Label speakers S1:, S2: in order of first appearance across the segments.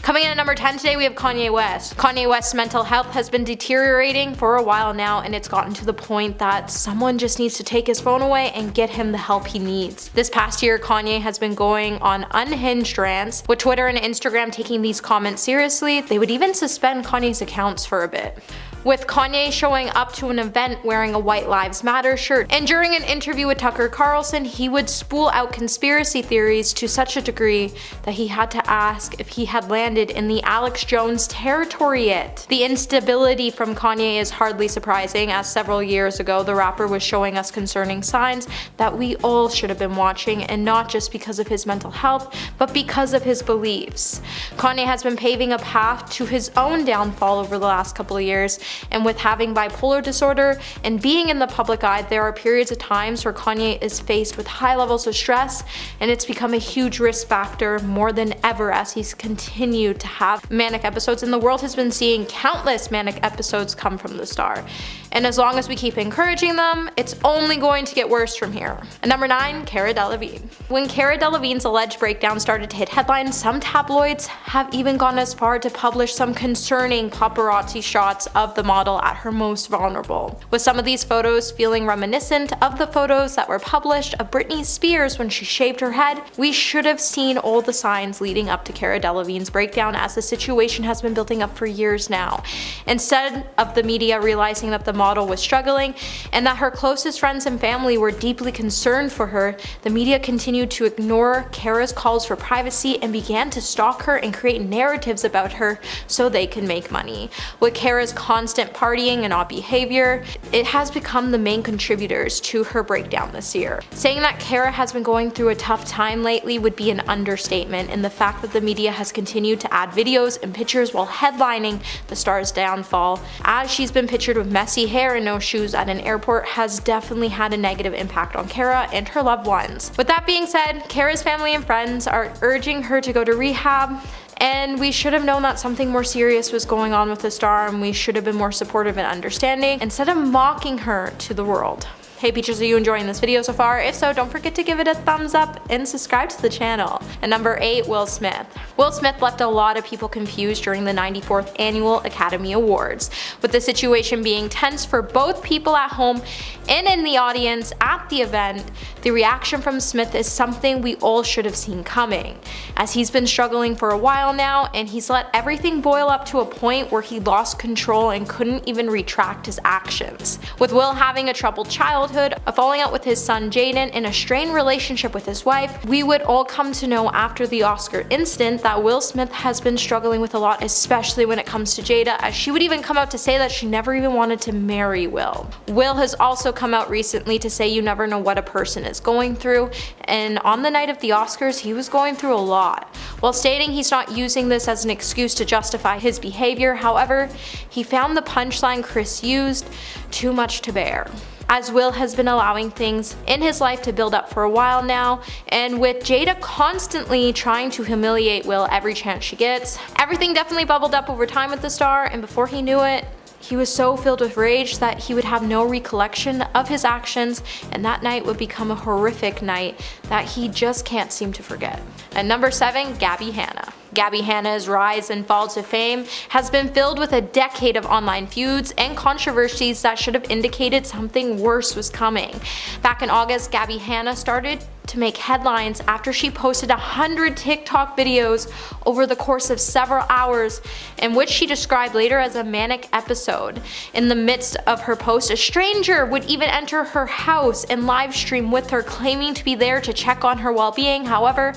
S1: Coming in at number 10 today, we have Kanye West. Kanye West's mental health has been deteriorating for a while now, and it's gotten to the point that someone just needs to take his phone away and get him the help he needs. This past year, Kanye has been going on unhinged rants, with Twitter and Instagram taking these comments seriously. They would even suspend Kanye's accounts for a bit. With Kanye showing up to an event wearing a White Lives Matter shirt, and during an interview with Tucker Carlson, he would spool out conspiracy theories to such a degree that he had to ask if he had landed in the Alex Jones territory yet. The instability from Kanye is hardly surprising, as several years ago the rapper was showing us concerning signs that we all should have been watching, and not just because of his mental health, but because of his beliefs. Kanye has been paving a path to his own downfall over the last couple of years, and with having bipolar disorder and being in the public eye, there are periods of times where Kanye is faced with high levels of stress, and it's become a huge risk factor more than ever as he's continued to have manic episodes, and the world has been seeing countless manic episodes come from the star. And as long as we keep encouraging them, it's only going to get worse from here. And number 9, Cara Delevingne. When Cara Delevingne's alleged breakdown started to hit headlines, some tabloids have even gone as far to publish some concerning paparazzi shots of the model at her most vulnerable, with some of these photos feeling reminiscent of the photos that were published of Britney Spears when she shaved her head. We should have seen all the signs leading up to Cara Delevingne's breakdown, as the situation has been building up for years now. Instead of the media realizing that the model was struggling and that her closest friends and family were deeply concerned for her, the media continued to ignore Cara's calls for privacy and began to stalk her and create narratives about her so they can make money. With Cara's constant partying and odd behavior, it has become the main contributors to her breakdown this year. Saying that Cara has been going through a tough time lately would be an understatement, and the fact that the media has continued to add videos and pictures while headlining the star's downfall, as she's been pictured with messy hair and no shoes at an airport, has definitely had a negative impact on Cara and her loved ones. With that being said, Cara's family and friends are urging her to go to rehab, and we should have known that something more serious was going on with the star, and we should have been more supportive and understanding instead of mocking her to the world. Hey Peaches, are you enjoying this video so far? If so, don't forget to give it a thumbs up and subscribe to the channel. And number 8, Will Smith. Will Smith left a lot of people confused during the 94th Annual Academy Awards, with the situation being tense for both people at home and in the audience at the event. The reaction from Smith is something we all should have seen coming, as he's been struggling for a while now, and he's let everything boil up to a point where he lost control and couldn't even retract his actions. With Will having a troubled childhood, a falling out with his son Jaden, and a strained relationship with his wife, we would all come to know after the Oscar incident that Will Smith has been struggling with a lot, especially when it comes to Jada, as she would even come out to say that she never even wanted to marry Will. Will has also come out recently to say you never know what a person is going through, and on the night of the Oscars he was going through a lot, while stating he's not using this as an excuse to justify his behavior. However, he found the punchline Chris used too much to bear, as Will has been allowing things in his life to build up for a while now, and with Jada constantly trying to humiliate Will every chance she gets, everything definitely bubbled up over time with the star, and before he knew it, he was so filled with rage that he would have no recollection of his actions, and that night would become a horrific night that he just can't seem to forget. And number 7, Gabby Hanna. Gabby Hanna's rise and fall to fame has been filled with a decade of online feuds and controversies that should have indicated something worse was coming. Back in August, Gabby Hanna started to make headlines after she posted 100 TikTok videos over the course of several hours, in which she described later as a manic episode. In the midst of her post, a stranger would even enter her house and live stream with her, claiming to be there to check on her well-being. However,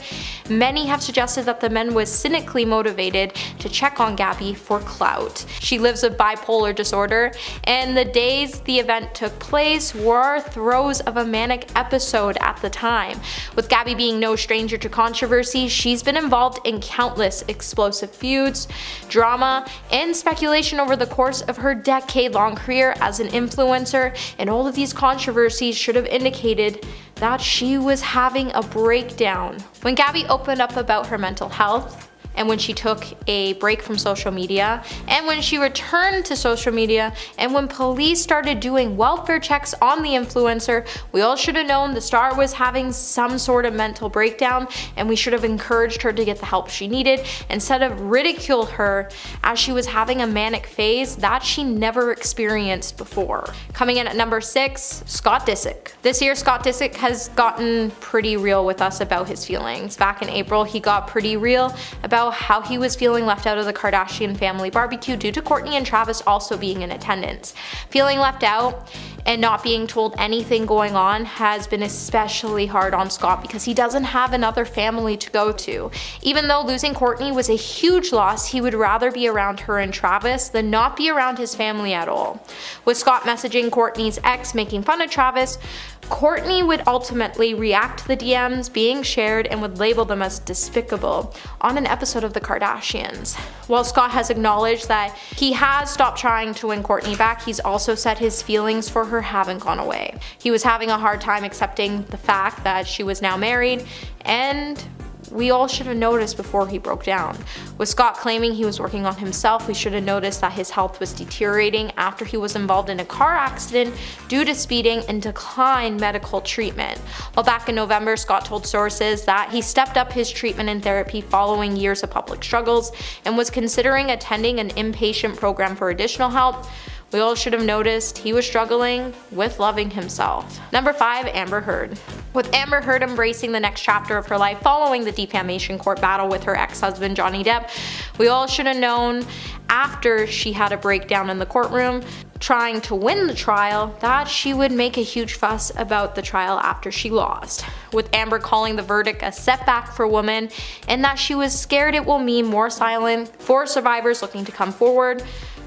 S1: many have suggested that the man was cynically motivated to check on Gabby for clout. She lives with bipolar disorder, and the days the event took place were throes of a manic episode at the time. With Gabby being no stranger to controversy, she's been involved in countless explosive feuds, drama, and speculation over the course of her decade-long career as an influencer, and all of these controversies should have indicated that she was having a breakdown. When Gabby opened up about her mental health and when she took a break from social media, and when she returned to social media, and when police started doing welfare checks on the influencer, we all should have known the star was having some sort of mental breakdown, and we should have encouraged her to get the help she needed instead of ridicule her as she was having a manic phase that she never experienced before. Coming in at number 6, Scott Disick. This year, Scott Disick has gotten pretty real with us about his feelings. Back in April, he got pretty real about how he was feeling left out of the Kardashian family barbecue due to Kourtney and Travis also being in attendance. Feeling left out and not being told anything going on has been especially hard on Scott because he doesn't have another family to go to. Even though losing Kourtney was a huge loss, he would rather be around her and Travis than not be around his family at all. With Scott messaging Kourtney's ex making fun of Travis, Kourtney would ultimately react to the DMs being shared and would label them as despicable on an episode of The Kardashians. While Scott has acknowledged that he has stopped trying to win Kourtney back, he's also said his feelings for her haven't gone away. He was having a hard time accepting the fact that she was now married, and we all should have noticed before he broke down. With Scott claiming he was working on himself, we should have noticed that his health was deteriorating after he was involved in a car accident due to speeding and declined medical treatment. While back in November, Scott told sources that he stepped up his treatment and therapy following years of public struggles and was considering attending an inpatient program for additional help. We all should have noticed he was struggling with loving himself. Number 5, Amber Heard. With Amber Heard embracing the next chapter of her life following the defamation court battle with her ex-husband Johnny Depp, we all should have known after she had a breakdown in the courtroom trying to win the trial that she would make a huge fuss about the trial after she lost. With Amber calling the verdict a setback for women and that she was scared it will mean more silence for survivors looking to come forward,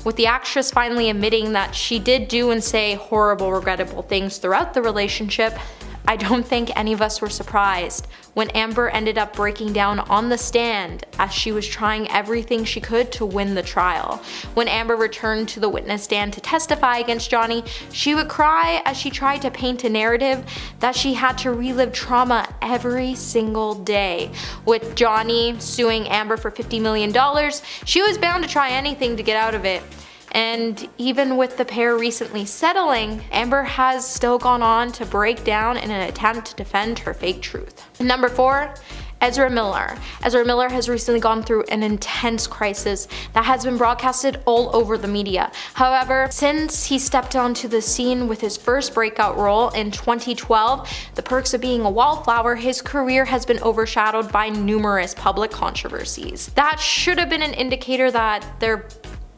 S1: with the actress finally admitting that she did do and say horrible, regrettable things throughout the relationship, I don't think any of us were surprised when Amber ended up breaking down on the stand as she was trying everything she could to win the trial. When Amber returned to the witness stand to testify against Johnny, she would cry as she tried to paint a narrative that she had to relive trauma every single day. With Johnny suing Amber for $50 million, she was bound to try anything to get out of it. And even with the pair recently settling, Amber has still gone on to break down in an attempt to defend her fake truth. Number 4, Ezra Miller. Ezra Miller has recently gone through an intense crisis that has been broadcasted all over the media. However, since he stepped onto the scene with his first breakout role in 2012, The Perks of Being a Wallflower, his career has been overshadowed by numerous public controversies. That should have been an indicator that their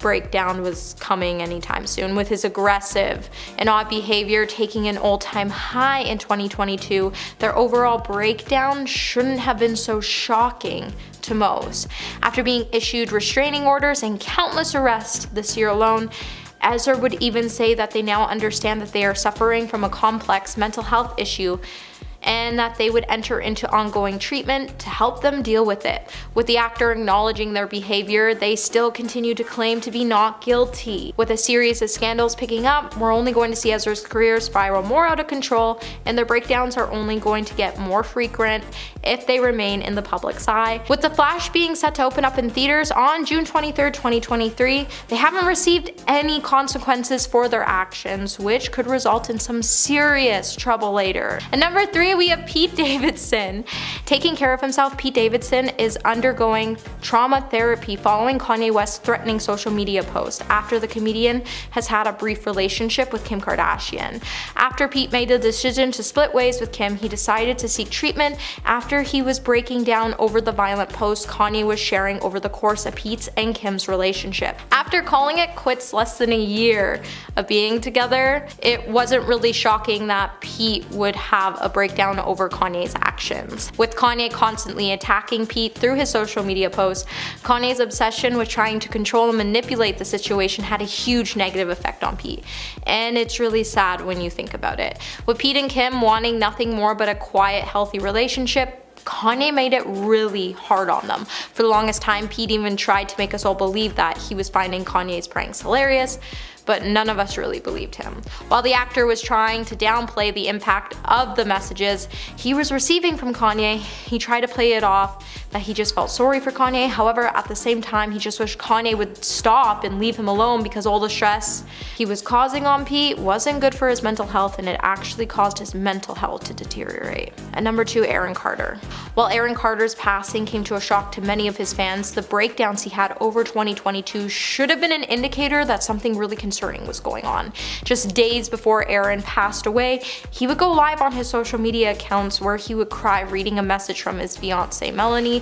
S1: breakdown was coming anytime soon. With his aggressive and odd behavior taking an all-time high in 2022, their overall breakdown shouldn't have been so shocking to most. After being issued restraining orders and countless arrests this year alone, Ezra would even say that they now understand that they are suffering from a complex mental health issue and that they would enter into ongoing treatment to help them deal with it. With the actor acknowledging their behavior, they still continue to claim to be not guilty. With a series of scandals picking up, we're only going to see Ezra's career spiral more out of control, and their breakdowns are only going to get more frequent if they remain in the public's eye. With The Flash being set to open up in theaters on June 23rd, 2023, they haven't received any consequences for their actions, which could result in some serious trouble later. And number 3, we have Pete Davidson. Taking care of himself, Pete Davidson is undergoing trauma therapy following Kanye West's threatening social media post after the comedian has had a brief relationship with Kim Kardashian. After Pete made the decision to split ways with Kim, he decided to seek treatment after he was breaking down over the violent post Kanye was sharing over the course of Pete's and Kim's relationship. After calling it quits less than a year of being together, it wasn't really shocking that Pete would have a breakdown over Kanye's actions. With Kanye constantly attacking Pete through his social media posts, Kanye's obsession with trying to control and manipulate the situation had a huge negative effect on Pete. And it's really sad when you think about it. With Pete and Kim wanting nothing more but a quiet, healthy relationship, Kanye made it really hard on them. For the longest time, Pete even tried to make us all believe that he was finding Kanye's pranks hilarious, but none of us really believed him. While the actor was trying to downplay the impact of the messages he was receiving from Kanye, he tried to play it off that he just felt sorry for Kanye. However, at the same time, he just wished Kanye would stop and leave him alone because all the stress he was causing on Pete wasn't good for his mental health, and it actually caused his mental health to deteriorate. At number 2, Aaron Carter. While Aaron Carter's passing came to a shock to many of his fans, the breakdowns he had over 2022 should have been an indicator that something really concerning was going on. Just days before Aaron passed away, he would go live on his social media accounts where he would cry reading a message from his fiancée Melanie,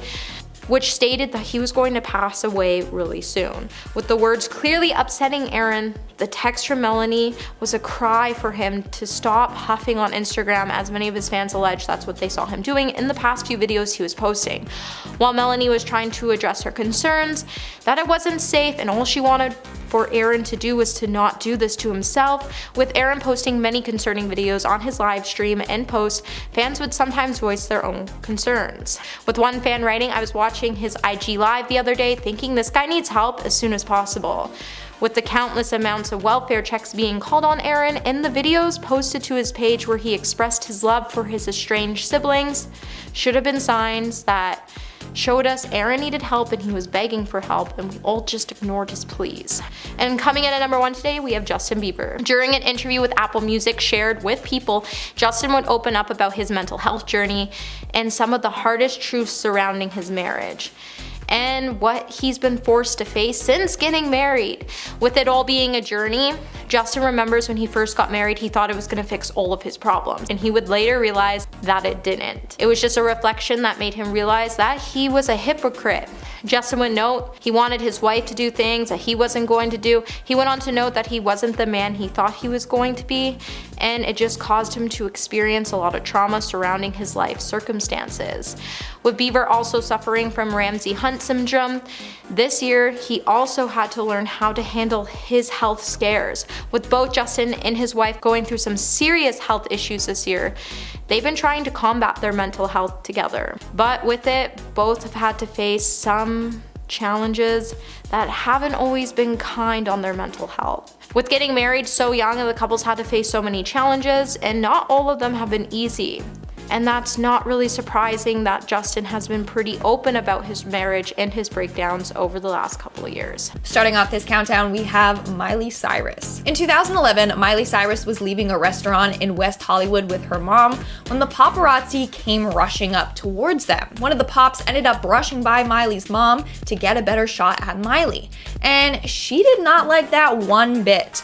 S1: which stated that he was going to pass away really soon. With the words clearly upsetting Aaron, the text from Melanie was a cry for him to stop huffing on Instagram, as many of his fans allege that's what they saw him doing in the past few videos he was posting. While Melanie was trying to address her concerns that it wasn't safe and all she wanted for Aaron to do was to not do this to himself, with Aaron posting many concerning videos on his live stream and posts, fans would sometimes voice their own concerns. With one fan writing, "I was watching his IG live the other day thinking this guy needs help as soon as possible." With the countless amounts of welfare checks being called on Aaron and the videos posted to his page where he expressed his love for his estranged siblings, should have been signs that showed us Aaron needed help and he was begging for help, and we all just ignored his pleas. And coming in at number 1 today, we have Justin Bieber. During an interview with Apple Music shared with People, Justin would open up about his mental health journey and some of the hardest truths surrounding his marriage, and what he's been forced to face since getting married. With it all being a journey, Justin remembers when he first got married, he thought it was gonna fix all of his problems, and he would later realize that it didn't. It was just a reflection that made him realize that he was a hypocrite. Justin would note he wanted his wife to do things that he wasn't going to do. He went on to note that he wasn't the man he thought he was going to be, and it just caused him to experience a lot of trauma surrounding his life circumstances. With Bieber also suffering from Ramsay Hunt syndrome, this year he also had to learn how to handle his health scares. With both Justin and his wife going through some serious health issues this year, they've been trying to combat their mental health together. But with it, both have had to face some challenges that haven't always been kind on their mental health. With getting married so young, the couples had to face so many challenges, and not all of them have been easy. And that's not really surprising that Justin has been pretty open about his marriage and his breakdowns over the last couple of years.
S2: Starting off this countdown, we have Miley Cyrus. In 2011, Miley Cyrus was leaving a restaurant in West Hollywood with her mom when the paparazzi came rushing up towards them. One of the pops ended up brushing by Miley's mom to get a better shot at Miley, and she did not like that one bit.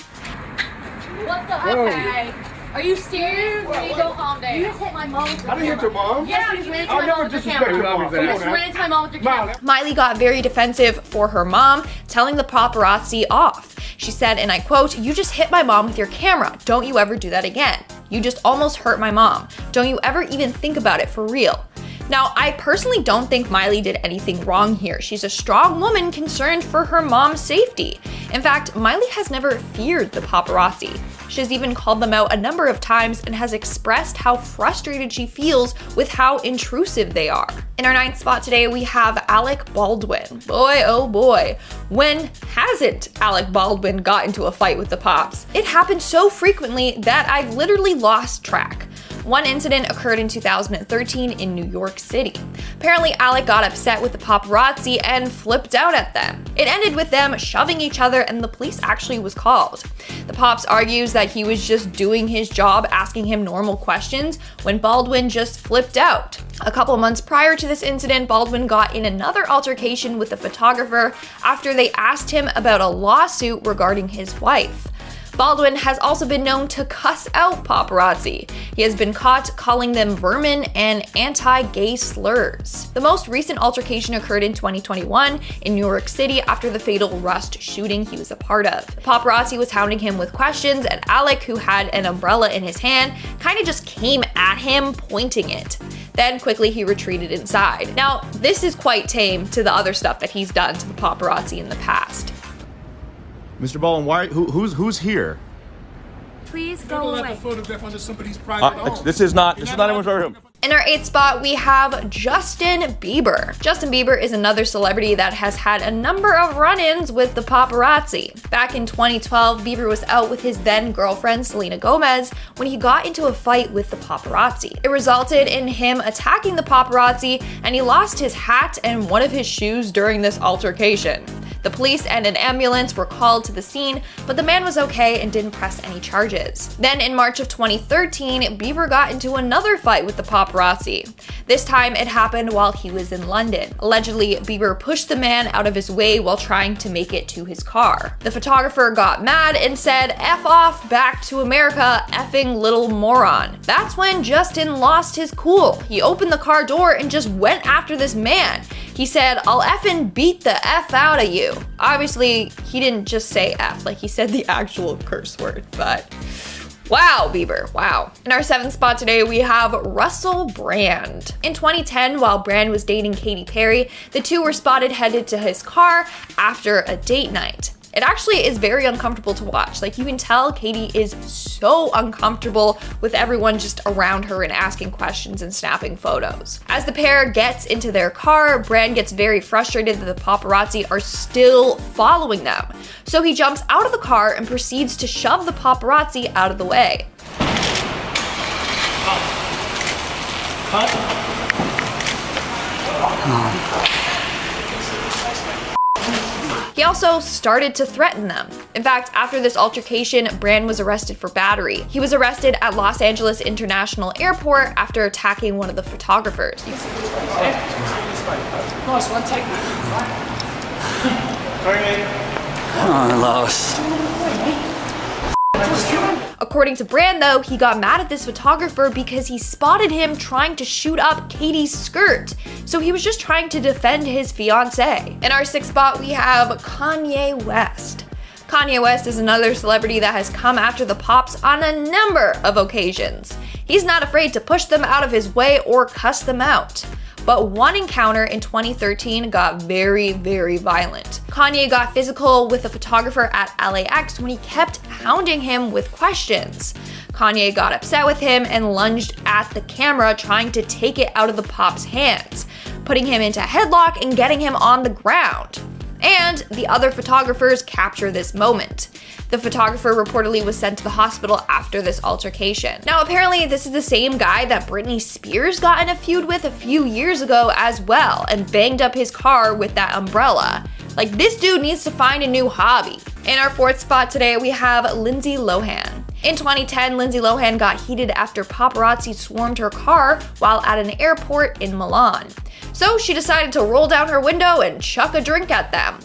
S3: What the heck? Are you serious? Or you don't calm down? You just hit my mom with your camera. I didn't hit your mom? Yeah, you just ran into my mom with your camera. You just ran into my mom with your camera.
S2: Miley got very defensive for her mom, telling the paparazzi off. She said, and I quote, "You just hit my mom with your camera. Don't you ever do that again. You just almost hurt my mom. Don't you ever even think about it for real." Now, I personally don't think Miley did anything wrong here. She's a strong woman concerned for her mom's safety. In fact, Miley has never feared the paparazzi. She has even called them out a number of times and has expressed how frustrated she feels with how intrusive they are. In our 9th spot today, we have Alec Baldwin. Boy, oh boy. When hasn't Alec Baldwin got into a fight with the pops? It happened so frequently that I've literally lost track. One incident occurred in 2013 in New York City. Apparently, Alec got upset with the paparazzi and flipped out at them. It ended with them shoving each other, and the police actually was called. The Pops argues that he was just doing his job, asking him normal questions, when Baldwin just flipped out. A couple months prior to this incident, Baldwin got in another altercation with a photographer after they asked him about a lawsuit regarding his wife. Baldwin has also been known to cuss out paparazzi. He has been caught calling them vermin and anti-gay slurs. The most recent altercation occurred in 2021 in New York City after the fatal Rust shooting he was a part of. The paparazzi was hounding him with questions, and Alec, who had an umbrella in his hand, kind of just came at him, pointing it. Then quickly he retreated inside. Now, this is quite tame to the other stuff that he's done to the paparazzi in the past.
S4: Mr. Baldwin, who's here?
S3: Please go away.
S4: This is not anyone's room.
S2: In our 8th spot, we have Justin Bieber. Justin Bieber is another celebrity that has had a number of run-ins with the paparazzi. Back in 2012, Bieber was out with his then girlfriend Selena Gomez when he got into a fight with the paparazzi. It resulted in him attacking the paparazzi, and he lost his hat and one of his shoes during this altercation. The police and an ambulance were called to the scene, but the man was okay and didn't press any charges. Then in March of 2013, Bieber got into another fight with the paparazzi. This time it happened while he was in London. Allegedly, Bieber pushed the man out of his way while trying to make it to his car. The photographer got mad and said, "F off, back to America, effing little moron." That's when Justin lost his cool. He opened the car door and just went after this man. He said, "I'll effing beat the F out of you." Obviously, he didn't just say F, like he said the actual curse word, but wow, Bieber, wow. In our 7th spot today, we have Russell Brand. In 2010, while Brand was dating Katy Perry, the two were spotted headed to his car after a date night. It actually is very uncomfortable to watch. Like, you can tell Katy is so uncomfortable with everyone just around her and asking questions and snapping photos. As the pair gets into their car, Brand gets very frustrated that the paparazzi are still following them. So he jumps out of the car and proceeds to shove the paparazzi out of the way. He also started to threaten them. In fact, after this altercation, Brand was arrested for battery. He was arrested at Los Angeles International Airport after attacking one of the photographers.
S5: Oh, Los.
S2: According to Brand, though, he got mad at this photographer because he spotted him trying to shoot up Katy's skirt. So he was just trying to defend his fiancée. In our 6th spot, we have Kanye West. Kanye West is another celebrity that has come after the pops on a number of occasions. He's not afraid to push them out of his way or cuss them out. But one encounter in 2013 got very, very violent. Kanye got physical with a photographer at LAX when he kept hounding him with questions. Kanye got upset with him and lunged at the camera, trying to take it out of the pop's hands, putting him into a headlock and getting him on the ground. And the other photographers capture this moment. The photographer reportedly was sent to the hospital after this altercation. Now, apparently this is the same guy that Britney Spears got in a feud with a few years ago as well, and banged up his car with that umbrella. Like, this dude needs to find a new hobby. In our 4th spot today, we have Lindsay Lohan. In 2010, Lindsay Lohan got heated after paparazzi swarmed her car while at an airport in Milan. So she decided to roll down her window and chuck a drink at them.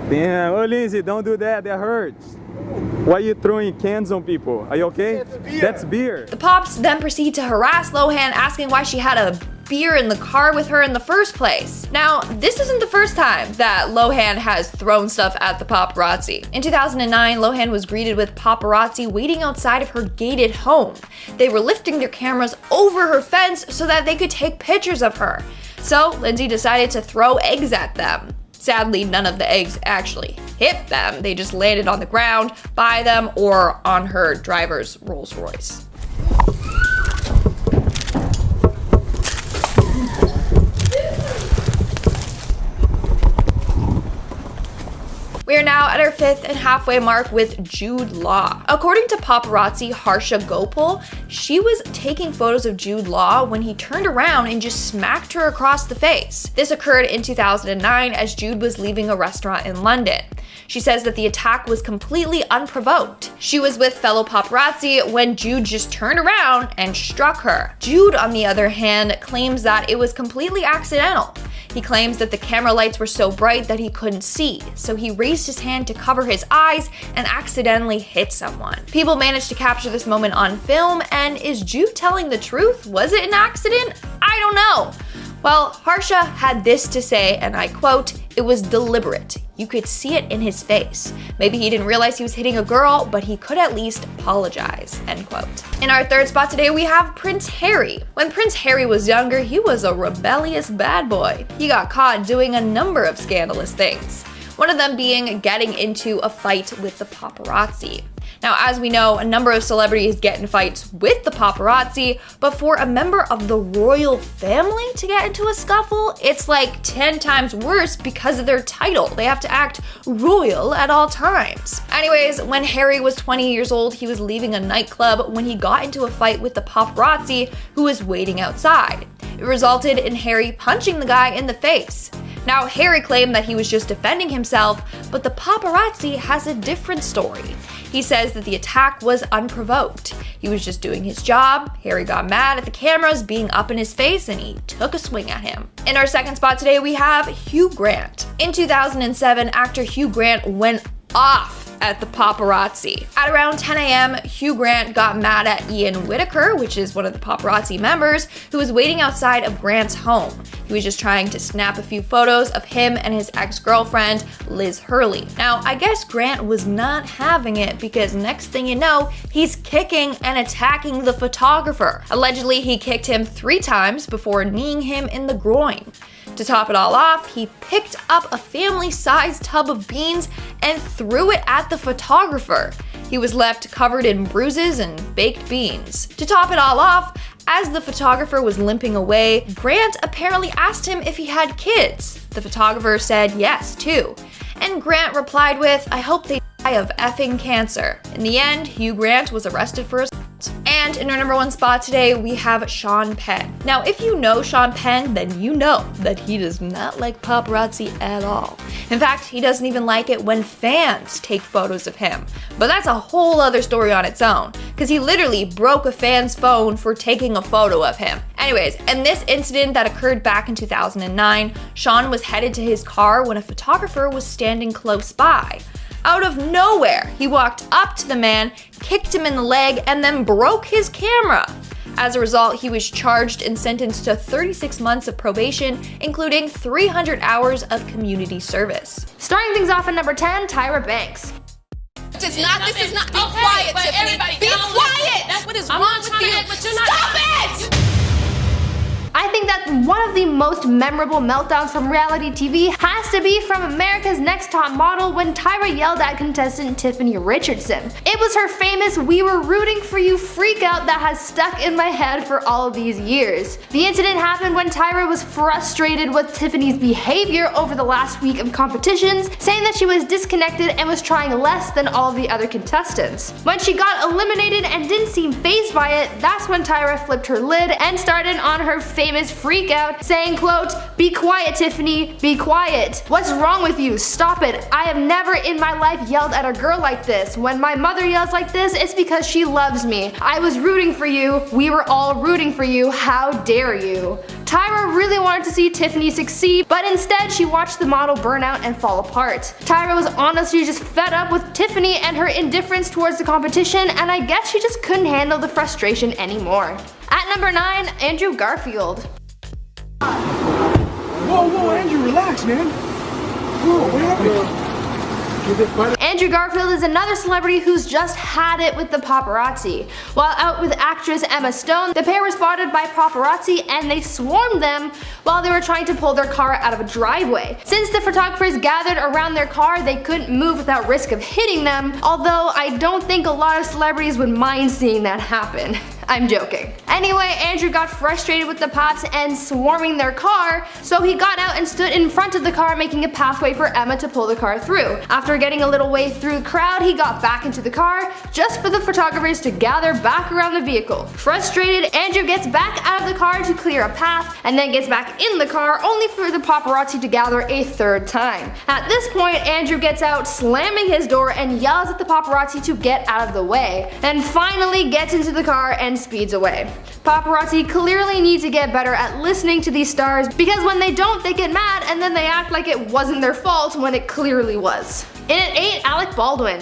S6: Damn, oh Lindsay, don't do that, that hurts. Why are you throwing cans on people? Are you okay? That's beer.
S2: The pops then proceed to harass Lohan, asking why she had a beer in the car with her in the first place. Now, this isn't the first time that Lohan has thrown stuff at the paparazzi. In 2009, Lohan was greeted with paparazzi waiting outside of her gated home. They were lifting their cameras over her fence so that they could take pictures of her. So Lindsay decided to throw eggs at them. Sadly, none of the eggs actually hit them. They just landed on the ground, by them, or on her driver's Rolls Royce. We are now at our 5th and halfway mark with Jude Lae. According to paparazzi Harsha Gopal, she was taking photos of Jude Lae when he turned around and just smacked her across the face. This occurred in 2009 as Jude was leaving a restaurant in London. She says that the attack was completely unprovoked. She was with fellow paparazzi when Jude just turned around and struck her. Jude, on the other hand, claims that it was completely accidental. He claims that the camera lights were so bright that he couldn't see, so he raised his hand to cover his eyes and accidentally hit someone. People managed to capture this moment on film, and is Jude telling the truth? Was it an accident? I don't know. Well, Harsha had this to say, and I quote, "It was deliberate. You could see it in his face. Maybe he didn't realize he was hitting a girl, but he could at least apologize," end quote. In our 3rd spot today, we have Prince Harry. When Prince Harry was younger, he was a rebellious bad boy. He got caught doing a number of scandalous things. one of them being getting into a fight with the paparazzi. Now, as we know, a number of celebrities get in fights with the paparazzi, but for a member of the royal family to get into a scuffle, it's like 10 times worse because of their title. They have to act royal at all times. Anyways, when Harry was 20 years old, he was leaving a nightclub when he got into a fight with the paparazzi who was waiting outside. It resulted in Harry punching the guy in the face. Now, Harry claimed that he was just defending himself, but the paparazzi has a different story. He says that the attack was unprovoked. He was just doing his job. Harry got mad at the cameras being up in his face and he took a swing at him. In our second spot today, we have Hugh Grant. In 2007, actor Hugh Grant went off at the paparazzi. At around 10 a.m., Hugh Grant got mad at Ian Whitaker, which is one of the paparazzi members, who was waiting outside of Grant's home. He was just trying to snap a few photos of him and his ex-girlfriend, Liz Hurley. Now, I guess Grant was not having it because next thing you know, he's kicking and attacking the photographer. Allegedly, he kicked him 3 times before kneeing him in the groin. To top it all off, he picked up a family-sized tub of beans and threw it at the photographer. He was left covered in bruises and baked beans. To top it all off, as the photographer was limping away, Grant apparently asked him if he had kids. The photographer said yes, too. And Grant replied with, "I hope they die of effing cancer." In the end, Hugh Grant was arrested for assault. And in our number 1 spot today, we have Sean Penn. Now, if you know Sean Penn, then you know that he does not like paparazzi at all. In fact, he doesn't even like it when fans take photos of him. But that's a whole other story on its own, because he literally broke a fan's phone for taking a photo of him. Anyways, in this incident that occurred back in 2009, Sean was headed to his car when a photographer was standing close by. Out of nowhere, he walked up to the man, kicked him in the leg, and then broke his camera. As a result, he was charged and sentenced to 36 months of probation, including 300 hours of community service.
S1: Starting things off at number 10, Tyra Banks.
S5: This is not, be quiet, Tiffany. Be quiet!
S3: That's what is
S5: I'm
S3: wrong
S5: not
S3: with
S5: trying
S3: you.
S5: to, but you're not. Stop it!
S1: I think that one of the most memorable meltdowns from reality TV has to be from America's Next Top Model when Tyra yelled at contestant Tiffany Richardson. It was her famous "we were rooting for you" freak out that has stuck in my head for all of these years. The incident happened when Tyra was frustrated with Tiffany's behavior over the last week of competitions, saying that she was disconnected and was trying less than all of the other contestants. When she got eliminated and didn't seem fazed by it, that's when Tyra flipped her lid and started on her famous freak out, saying, quote, "Be quiet, Tiffany, be quiet. What's wrong with you? Stop it. I have never in my life yelled at a girl like this. When my mother yells like this, it's because she loves me. I was rooting for you. We were all rooting for you. How dare you?" Tyra really wanted to see Tiffany succeed, but instead she watched the model burn out and fall apart. Tyra was honestly just fed up with Tiffany and her indifference towards the competition, and I guess she just couldn't handle the frustration anymore. At number 9, Andrew Garfield.
S7: Whoa, Andrew, relax, man. Whoa, what happened?
S1: Andrew Garfield is another celebrity who's just had it with the paparazzi. While out with actress Emma Stone, the pair were spotted by paparazzi and they swarmed them while they were trying to pull their car out of a driveway. Since the photographers gathered around their car, they couldn't move without risk of hitting them, although I don't think a lot of celebrities would mind seeing that happen. I'm joking. Anyway, Andrew got frustrated with the paps and swarming their car, so he got out and stood in front of the car, making a pathway for Emma to pull the car through. After getting a little way through the crowd, he got back into the car, just for the photographers to gather back around the vehicle. Frustrated, Andrew gets back out of the car to clear a path, and then gets back in the car, only for the paparazzi to gather a third time. At this point, Andrew gets out, slamming his door, and yells at the paparazzi to get out of the way, and finally gets into the car and speeds away. Paparazzi clearly need to get better at listening to these stars, because when they don't, they get mad and then they act like it wasn't their fault when it clearly was. In at 8, Alec Baldwin.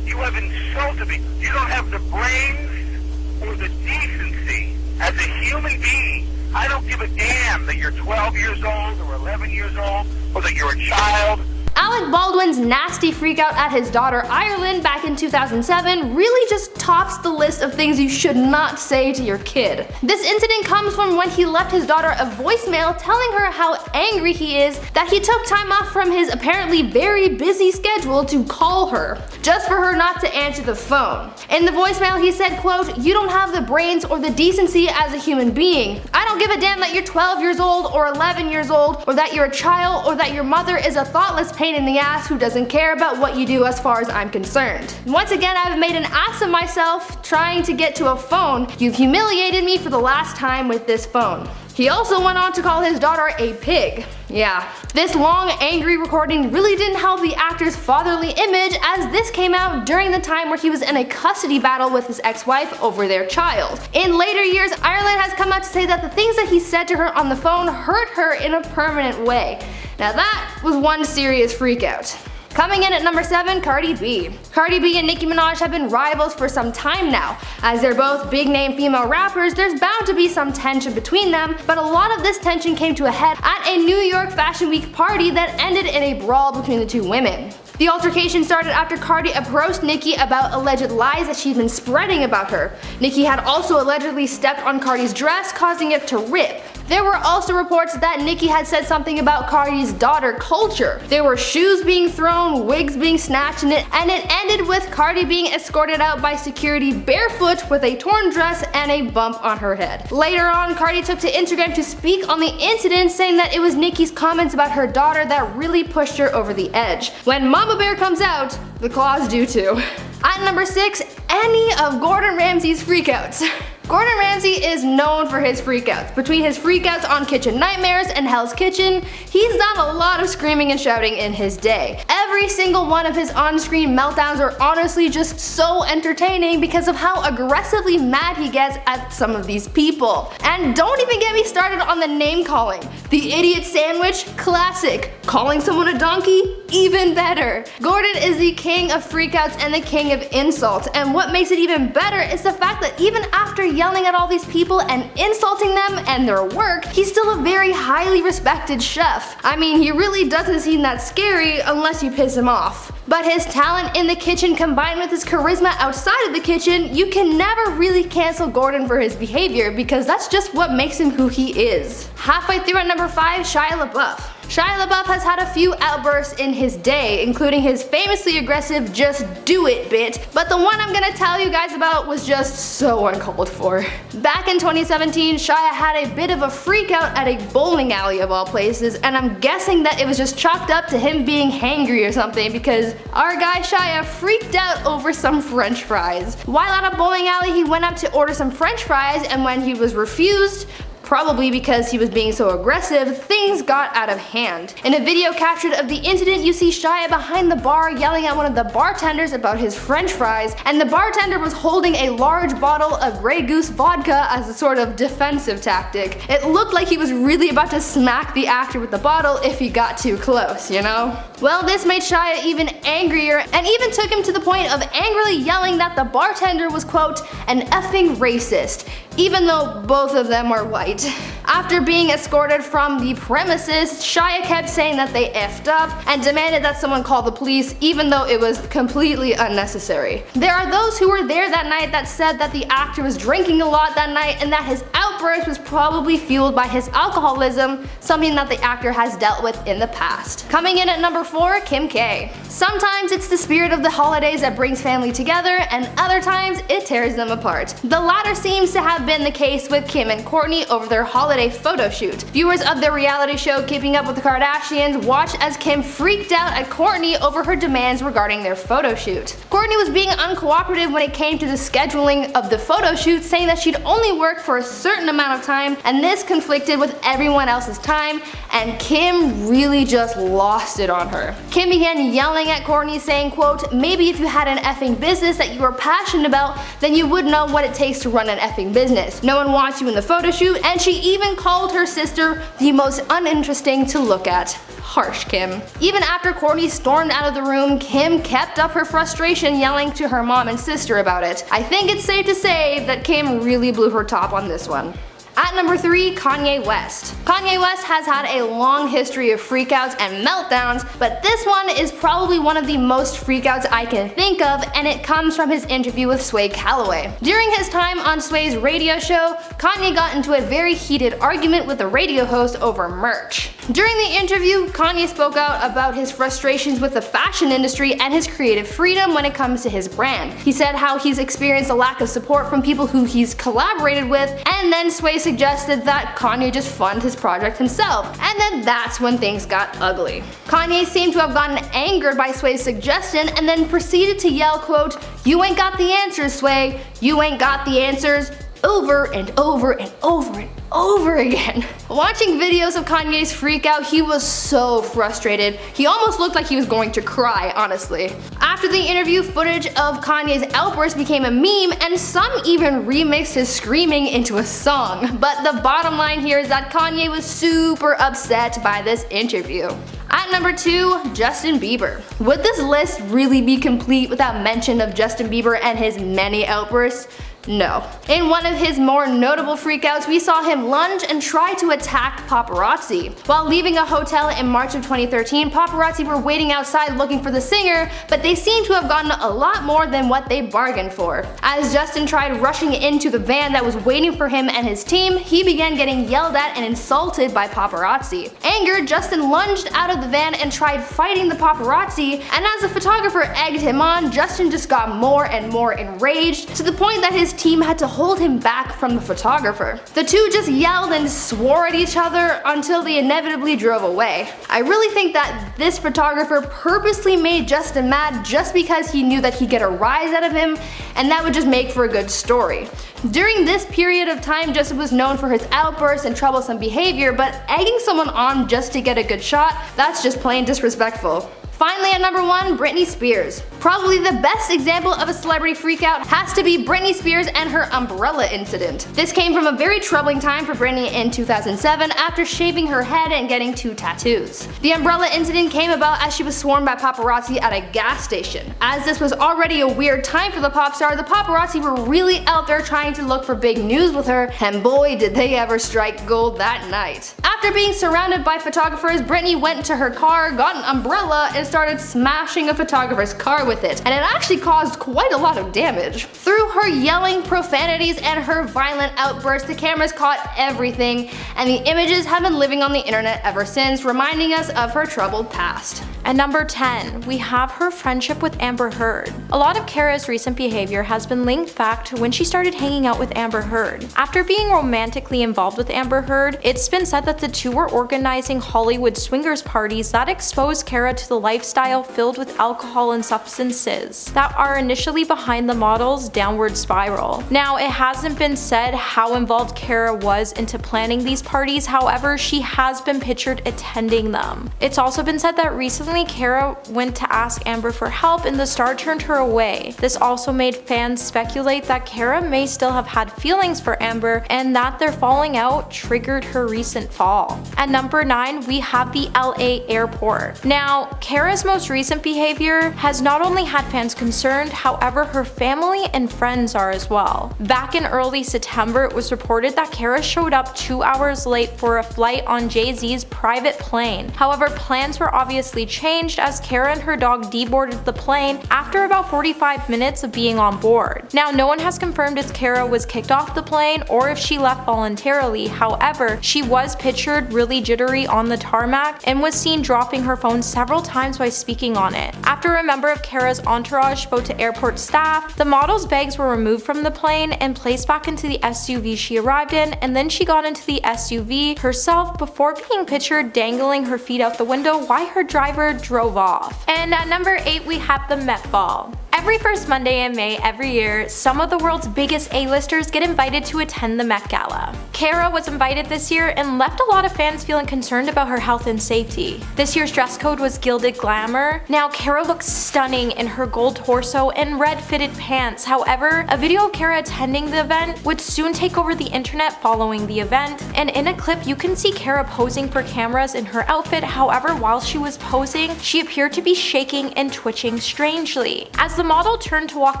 S8: You have insulted me. You don't have the brains or the decency as a human being. I don't give a damn that you're 12 years old or 11 years old or that you're a child.
S9: Alec Baldwin's nasty freakout at his daughter Ireland back in 2007 really just tops the list of things you should not say to your kid. This incident comes from when he left his daughter a voicemail telling her how angry he is that he took time off from his apparently very busy schedule to call her, just for her not to answer the phone. In the voicemail he said, quote, "You don't have the brains or the decency as a human being. I don't give a damn that you're 12 years old or 11 years old or that you're a child or that your mother is a thoughtless pain in the ass who doesn't care about what you do as far as I'm concerned. Once again, I've made an ass of myself trying to get to a phone. You've humiliated me for the last time with this phone." He also went on to call his daughter a pig. Yeah. This long, angry recording really didn't help the actor's fatherly image, as this came out during the time where he was in a custody battle with his ex-wife over their child. In later years, Ireland has come out to say that the things that he said to her on the phone hurt her in a permanent way. Now that was one serious freakout. Coming in at number 7, Cardi B. Cardi B and Nicki Minaj have been rivals for some time now. As they're both big name female rappers, there's bound to be some tension between them, but a lot of this tension came to a head at a New York Fashion Week party that ended in a brawl between the two women. The altercation started after Cardi approached Nicki about alleged lies that she'd been spreading about her. Nicki had also allegedly stepped on Cardi's dress, causing it to rip. There were also reports that Nicki had said something about Cardi's daughter culture. There were shoes being thrown, wigs being snatched, and it ended with Cardi being escorted out by security barefoot with a torn dress and a bump on her head. Later on, Cardi took to Instagram to speak on the incident, saying that it was Nicki's comments about her daughter that really pushed her over the edge. When Mama Bear comes out, the claws do too. At number 6, any of Gordon Ramsay's freakouts. Gordon Ramsay is known for his freakouts. Between his freakouts on Kitchen Nightmares and Hell's Kitchen, he's done a lot of screaming and shouting in his day. Every single one of his on-screen meltdowns are honestly just so entertaining because of how aggressively mad he gets at some of these people. And don't even get me started on the name calling. The idiot sandwich, classic. Calling someone a donkey, even better. Gordon is the king of freakouts and the king of insults, and what makes it even better is the fact that even after yelling at all these people and insulting them and their work, he's still a very highly respected chef. I mean, he really doesn't seem that scary unless you piss him off. But his talent in the kitchen combined with his charisma outside of the kitchen, you can never really cancel Gordon for his behavior because that's just what makes him who he is. Halfway through at number 5, Shia LaBeouf. Shia LaBeouf has had a few outbursts in his day, including his famously aggressive "just do it" bit, but the one I'm gonna tell you guys about was just so uncalled for. Back in 2017, Shia had a bit of a freakout at a bowling alley of all places, and I'm guessing that it was just chalked up to him being hangry or something because our guy Shia freaked out over some french fries. While at a bowling alley, he went up to order some french fries, and when he was refused, probably because he was being so aggressive, things got out of hand. In a video captured of the incident, you see Shia behind the bar yelling at one of the bartenders about his french fries, and the bartender was holding a large bottle of Grey Goose vodka as a sort of defensive tactic. It looked like he was really about to smack the actor with the bottle if he got too close, you know? Well, this made Shia even angrier and even took him to the point of angrily yelling that the bartender was, quote, an effing racist, even though both of them are white. After being escorted from the premises, Shia kept saying that they effed up and demanded that someone call the police, even though it was completely unnecessary. There are those who were there that night that said that the actor was drinking a lot that night and that his outburst was probably fueled by his alcoholism, something that the actor has dealt with in the past. Coming in at number 4, Kim K. Sometimes it's the spirit of the holidays that brings family together, and other times it tears them apart. The latter seems to have been the case with Kim and Kourtney over their holiday photo shoot. Viewers of the reality show Keeping Up with the Kardashians watched as Kim freaked out at Kourtney over her demands regarding their photo shoot. Kourtney was being uncooperative when it came to the scheduling of the photo shoot, saying that she'd only work for a certain amount of time, and this conflicted with everyone else's time, and Kim really just lost it on her. Kim began yelling at Kourtney, saying, quote, maybe if you had an effing business that you were passionate about, then you would know what it takes to run an effing business. No one wants you in the photo shoot, and she even called her sister the most uninteresting to look at. Harsh, Kim. Even after Kourtney stormed out of the room, Kim kept up her frustration, yelling to her mom and sister about it. I think it's safe to say that Kim really blew her top on this one. At number 3, Kanye West. Kanye West has had a long history of freakouts and meltdowns, but this one is probably one of the most freakouts I can think of, and it comes from his interview with Sway Calloway. During his time on Sway's radio show, Kanye got into a very heated argument with the radio host over merch. During the interview, Kanye spoke out about his frustrations with the fashion industry and his creative freedom when it comes to his brand. He said how he's experienced a lack of support from people who he's collaborated with, and then Sway suggested that Kanye just fund his project himself, and then that's when things got ugly. Kanye seemed to have gotten angered by Sway's suggestion and then proceeded to yell, quote, "You ain't got the answers, Sway. You ain't got the answers," over and over and over and over again. Watching videos of Kanye's freakout, he was so frustrated. He almost looked like he was going to cry, honestly. After the interview, footage of Kanye's outburst became a meme, and some even remixed his screaming into a song. But the bottom line here is that Kanye was super upset by this interview. At number 2, Justin Bieber. Would this list really be complete without mention of Justin Bieber and his many outbursts? No. In one of his more notable freakouts, we saw him lunge and try to attack paparazzi. While leaving a hotel in March of 2013, paparazzi were waiting outside looking for the singer, but they seem to have gotten a lot more than what they bargained for. As Justin tried rushing into the van that was waiting for him and his team, he began getting yelled at and insulted by paparazzi. Angered, Justin lunged out of the van and tried fighting the paparazzi, and as the photographer egged him on, Justin just got more and more enraged, to the point that his team had to hold him back from the photographer. The two just yelled and swore at each other until they inevitably drove away. I really think that this photographer purposely made Justin mad just because he knew that he'd get a rise out of him, and that would just make for a good story. During this period of time, Justin was known for his outbursts and troublesome behavior, but egging someone on just to get a good shot, that's just plain disrespectful. Finally, at number 1, Britney Spears. Probably the best example of a celebrity freakout has to be Britney Spears and her umbrella incident. This came from a very troubling time for Britney in 2007 after shaving her head and getting 2 tattoos. The umbrella incident came about as she was swarmed by paparazzi at a gas station. As this was already a weird time for the pop star, the paparazzi were really out there trying to look for big news with her, and boy did they ever strike gold that night. After being surrounded by photographers, Britney went to her car, got an umbrella, and started smashing a photographer's car with it, and it actually caused quite a lot of damage. Through her yelling, profanities, and her violent outbursts, the cameras caught everything, and the images have been living on the internet ever since, reminding us of her troubled past.
S1: At number 10, we have her friendship with Amber Heard. A lot of Cara's recent behavior has been linked back to when she started hanging out with Amber Heard. After being romantically involved with Amber Heard, it's been said that the two were organizing Hollywood swingers parties that exposed Cara to the lifestyle filled with alcohol and substances that are initially behind the model's downward spiral. Now, it hasn't been said how involved Cara was into planning these parties, however, she has been pictured attending them. It's also been said that recently Cara went to ask Amber for help and the star turned her away. This also made fans speculate that Cara may still have had feelings for Amber and that their falling out triggered her recent fall. At number 9, we have the LA airport. Now, Cara's most recent behavior has not only had fans concerned, however, her family and friends are as well. Back in early September, it was reported that Cara showed up 2 hours late for a flight on Jay-Z's private plane. However, plans were obviously changed as Cara and her dog deboarded the plane after about 45 minutes of being on board. Now, no one has confirmed if Cara was kicked off the plane or if she left voluntarily. However, she was pictured really jittery on the tarmac and was seen dropping her phone several times by speaking on it. After a member of Cara's entourage spoke to airport staff, the model's bags were removed from the plane and placed back into the SUV she arrived in, and then she got into the SUV herself before being pictured dangling her feet out the window while her driver drove off. And at number 8, we have the Met Ball. Every first Monday in May every year, some of the world's biggest A-listers get invited to attend the Met Gala. Cara was invited this year and left a lot of fans feeling concerned about her health and safety. This year's dress code was gilded glamour. Now, Cara looks stunning in her gold torso and red fitted pants. However, a video of Cara attending the event would soon take over the internet following the event, and in a clip you can see Cara posing for cameras in her outfit. However, while she was posing, she appeared to be shaking and twitching strangely. As the model turned to walk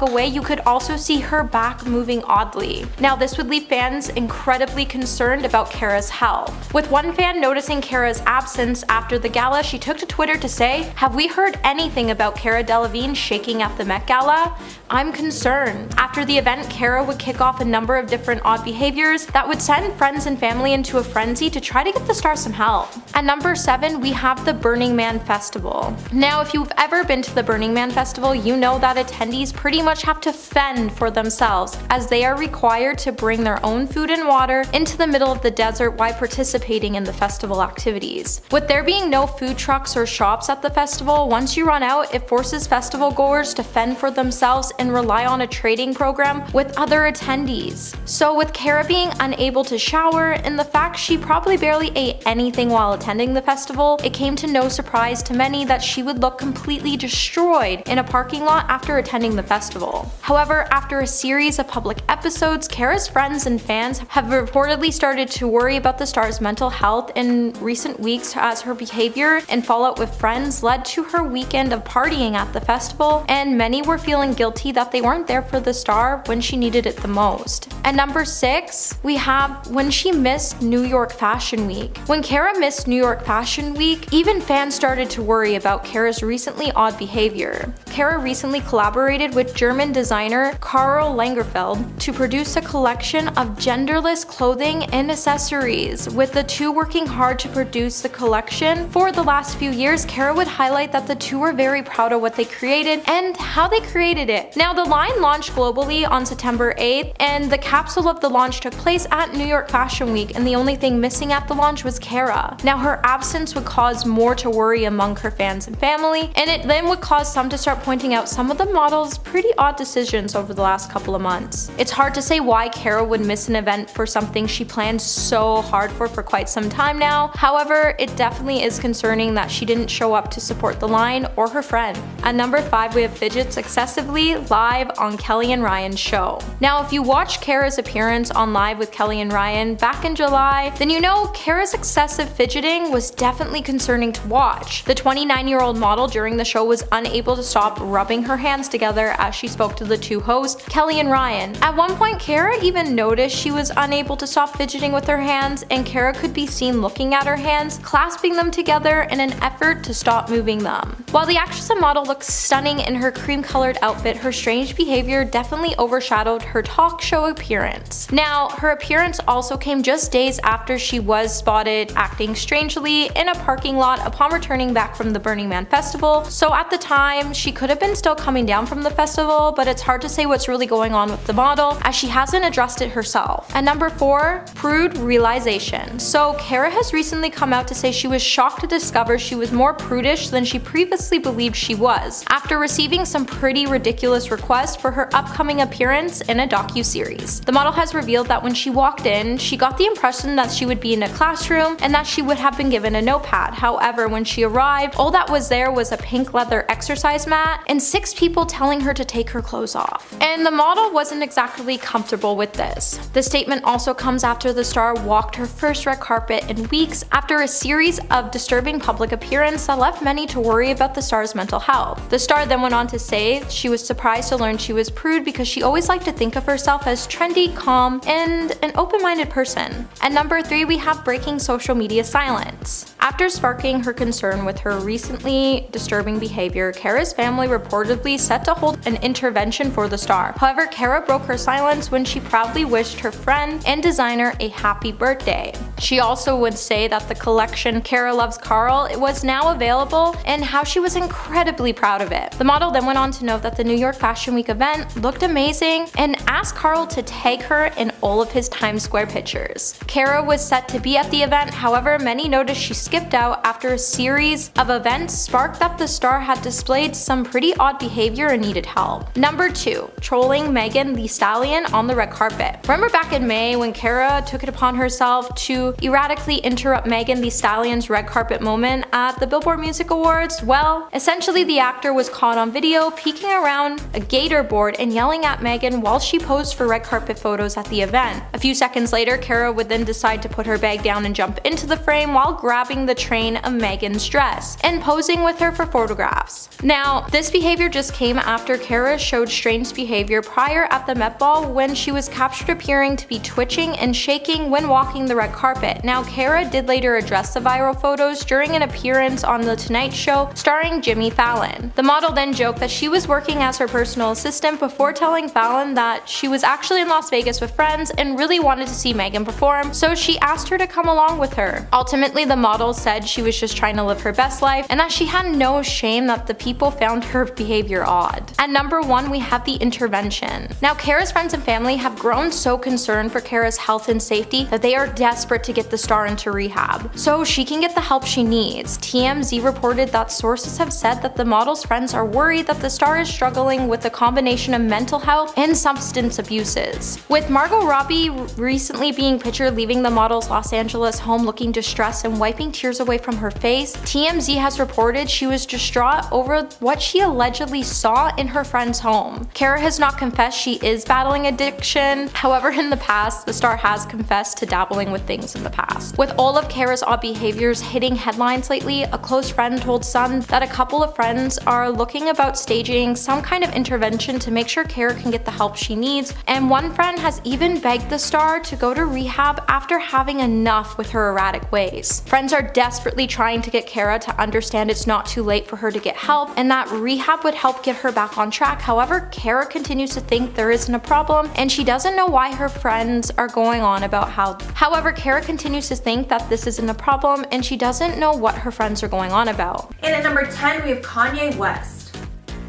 S1: away, you could also see her back moving oddly. Now this would leave fans incredibly concerned about Cara's health. With one fan noticing Cara's absence after the gala, she took to Twitter to say, "Have we heard anything about Cara Delevingne shaking at the Met Gala? I'm concerned." After the event, Cara would kick off a number of different odd behaviors that would send friends and family into a frenzy to try to get the star some help. At number 7, we have the Burning Man Festival. Now, if you've ever been to the Burning Man Festival, you know that attendees pretty much have to fend for themselves, as they are required to bring their own food and water into the middle of the desert while participating in the festival activities. With there being no food trucks or shops at the festival, once you run out, it forces festival goers to fend for themselves and rely on a trading program with other attendees. So with Cara being unable to shower and the fact she probably barely ate anything while attending the festival, it came to no surprise to many that she would look completely destroyed in a parking lot after attending the festival. However, after a series of public episodes, Cara's friends and fans have reportedly started to worry about the star's mental health in recent weeks, as her behavior and fallout with friends led to her weekend of partying at the festival, and many were feeling guilty that they weren't there for the star when she needed it the most. At number 6, we have when she missed New York Fashion Week. When Cara missed New York Fashion Week, even fans started to worry about Cara's recently odd behavior. Cara recently collaborated with German designer Karl Lagerfeld to produce a collection of genderless clothing and accessories. With the two working hard to produce the collection for the last few years, Cara would highlight that the two were very proud of what they created and how they created it. Now, the line launched globally on September 8th, and the capsule of the launch took place at New York Fashion Week, and the only thing missing at the launch was Cara. Now, her absence would cause more to worry among her fans and family, and it then would cause some to start pointing out some of the model's pretty odd decisions over the last couple of months. It's hard to say why Cara would miss an event for something she planned so hard for quite some time now. However, it definitely is concerning that she didn't show up to support the line or her friend. At number 5, we have fidgets excessively live on Kelly and Ryan's show. Now, if you watched Cara's appearance on Live with Kelly and Ryan back in July, then you know Cara's excessive fidgeting was definitely concerning to watch. The 29-year-old model during the show was unable to stop rubbing her hands together as she spoke to the two hosts, Kelly and Ryan. At one point, Cara even noticed she was unable to stop fidgeting with her hands, and Cara could be seen looking at her hands, clasping them together in an effort to stop moving them. While the actress and model looks stunning in her cream-colored outfit, her strange behavior definitely overshadowed her talk show appearance. Now, her appearance also came just days after she was spotted acting strangely in a parking lot upon returning back from the Burning Man Festival. So at the time, she could have been still coming down from the festival, but it's hard to say what's really going on with the model, as she hasn't addressed it herself. At number 4, prude realization. So Cara has recently come out to say she was shocked to discover she was more prudish than she previously believed she was, after receiving some pretty ridiculous requests for her upcoming appearance in a docu-series. The model has revealed that when she walked in, she got the impression that she would be in a classroom and that she would have been given a notepad. However, when she arrived, all that was there was a pink leather exercise mat and 6 people telling her to take her clothes off. And the model wasn't exactly comfortable with this. The statement also comes after the star walked her first red carpet in weeks after a series of disturbing public appearances that left many to worry about the star's mental health. The star then went on to say she was surprised to learn she was prude because she always liked to think of herself as trendy, calm, and an open-minded person. At number 3, we have breaking social media silence. After sparking her concern with her recently disturbing behavior, Cara's family reportedly set to hold an intervention for the star. However, Cara broke her silence when she proudly wished her friend and designer a happy birthday. She also would say that the collection Cara Loves Carl was now available and how she was incredibly proud of it. The model then went on to note that the New York Fashion Week event looked amazing and asked Carl to tag her in all of his Times Square pictures. Cara was set to be at the event, however, many noticed she skipped out after a series of events sparked that the star had displayed some pretty odd behavior and needed help. Number 2, trolling Megan Thee Stallion on the red carpet. Remember back in May when Cara took it upon herself to to erratically interrupt Megan Thee Stallion's red carpet moment at the Billboard Music Awards? Well, essentially the actor was caught on video peeking around a gator board and yelling at Megan while she posed for red carpet photos at the event. A few seconds later, Cara would then decide to put her bag down and jump into the frame while grabbing the train of Megan's dress and posing with her for photographs. Now, this behavior just came after Cara showed strange behavior prior at the Met Ball when she was captured appearing to be twitching and shaking when walking the red carpet. Now, Cara did later address the viral photos during an appearance on The Tonight Show starring Jimmy Fallon. The model then joked that she was working as her personal assistant before telling Fallon that she was actually in Las Vegas with friends and really wanted to see Megan perform, so she asked her to come along with her. Ultimately, the model said she was just trying to live her best life and that she had no shame that the people found her behavior odd. At number 1, we have the intervention. Now, Cara's friends and family have grown so concerned for Cara's health and safety that they are desperate to get the star into rehab so she can get the help she needs. TMZ reported that sources have said that the model's friends are worried that the star is struggling with a combination of mental health and substance abuses. With Margot Robbie recently being pictured leaving the model's Los Angeles home looking distressed and wiping tears away from her face, TMZ has reported she was distraught over what she allegedly saw in her friend's home. Cara has not confessed she is battling addiction. However, in the past, the star has confessed to dabbling with things in the past. With all of Cara's odd behaviors hitting headlines lately, a close friend told Sun that a couple of friends are looking about staging some kind of intervention to make sure Cara can get the help she needs, and one friend has even begged the star to go to rehab after having enough with her erratic ways. Friends are desperately trying to get Cara to understand it's not too late for her to get help and that rehab would help get her back on track. However, Cara continues to think there isn't a problem and she doesn't know why her friends are going on about how. However, Cara continues to think that this isn't a problem and she doesn't know what her friends are going on about.
S2: And at number 10, we have Kanye West.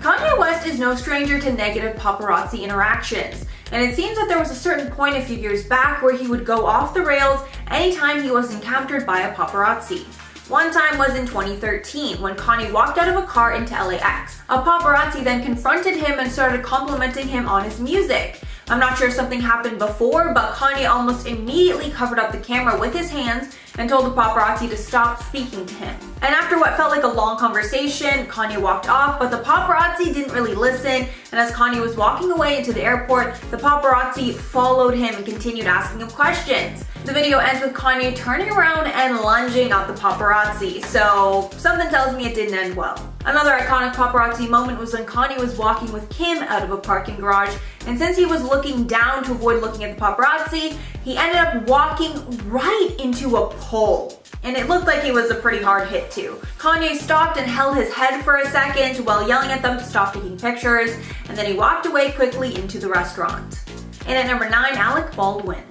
S2: Kanye West is no stranger to negative paparazzi interactions, and it seems that there was a certain point a few years back where he would go off the rails anytime he was encountered by a paparazzi. One time was in 2013 when Kanye walked out of a car into LAX. A paparazzi then confronted him and started complimenting him on his music. I'm not sure if something happened before, but Kanye almost immediately covered up the camera with his hands and told the paparazzi to stop speaking to him. And after what felt like a long conversation, Kanye walked off, but the paparazzi didn't really listen, and as Kanye was walking away into the airport, the paparazzi followed him and continued asking him questions. The video ends with Kanye turning around and lunging at the paparazzi, so something tells me it didn't end well. Another iconic paparazzi moment was when Kanye was walking with Kim out of a parking garage, and since he was looking down to avoid looking at the paparazzi, he ended up walking right into a pole. And it looked like it was a pretty hard hit too. Kanye stopped and held his head for a second while yelling at them to stop taking pictures, and then he walked away quickly into the restaurant. And at number 9, Alec Baldwin.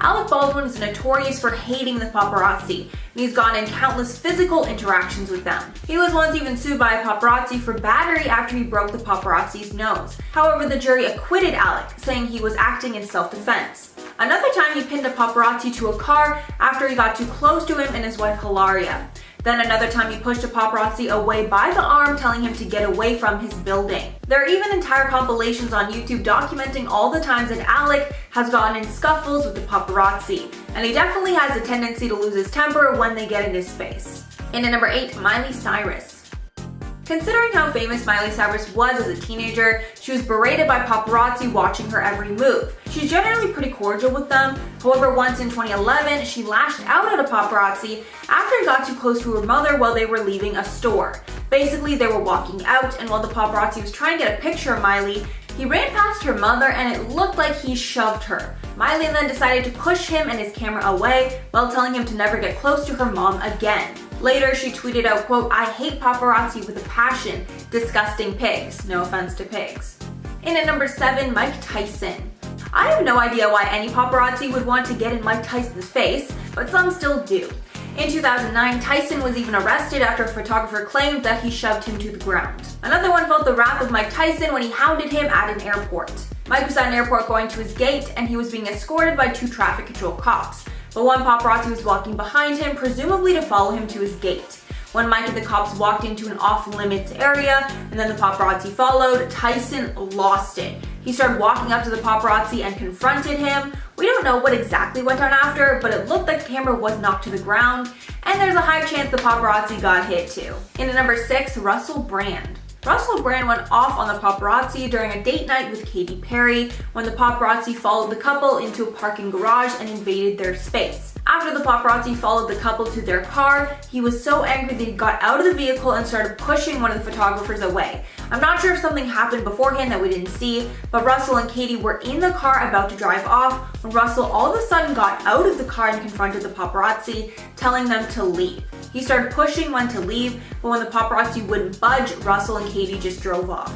S2: Alec Baldwin is notorious for hating the paparazzi, and he's gotten in countless physical interactions with them. He was once even sued by a paparazzi for battery after he broke the paparazzi's nose. However, the jury acquitted Alec, saying he was acting in self-defense. Another time he pinned a paparazzi to a car after he got too close to him and his wife Hilaria. Then another time he pushed a paparazzi away by the arm, telling him to get away from his building. There are even entire compilations on YouTube documenting all the times that Alec has gotten in scuffles with the paparazzi, and he definitely has a tendency to lose his temper when they get in his face. And at number 8, Miley Cyrus. Considering how famous Miley Cyrus was as a teenager, she was berated by paparazzi watching her every move. She's generally pretty cordial with them. However, once in 2011, she lashed out at a paparazzi after he got too close to her mother while they were leaving a store. Basically, they were walking out, and while the paparazzi was trying to get a picture of Miley, he ran past her mother and it looked like he shoved her. Miley then decided to push him and his camera away while telling him to never get close to her mom again. Later, she tweeted out, quote, "I hate paparazzi with a passion. Disgusting pigs." No offense to pigs. And at number 7, Mike Tyson. I have no idea why any paparazzi would want to get in Mike Tyson's face, but some still do. In 2009, Tyson was even arrested after a photographer claimed that he shoved him to the ground. Another one felt the wrath of Mike Tyson when he hounded him at an airport. Mike was at an airport going to his gate and he was being escorted by 2 traffic control cops. But one paparazzi was walking behind him, presumably to follow him to his gate. When Mike and the cops walked into an off-limits area and then the paparazzi followed, Tyson lost it. He started walking up to the paparazzi and confronted him. We don't know what exactly went on after, but it looked like the camera was knocked to the ground, and there's a high chance the paparazzi got hit too. In at number 6, Russell Brand. Russell Brand went off on the paparazzi during a date night with Katy Perry when the paparazzi followed the couple into a parking garage and invaded their space. After the paparazzi followed the couple to their car, he was so angry that he got out of the vehicle and started pushing one of the photographers away. I'm not sure if something happened beforehand that we didn't see, but Russell and Katy were in the car about to drive off when Russell all of a sudden got out of the car and confronted the paparazzi, telling them to leave. He started pushing one to leave, but when the paparazzi wouldn't budge, Russell and Katy just drove off.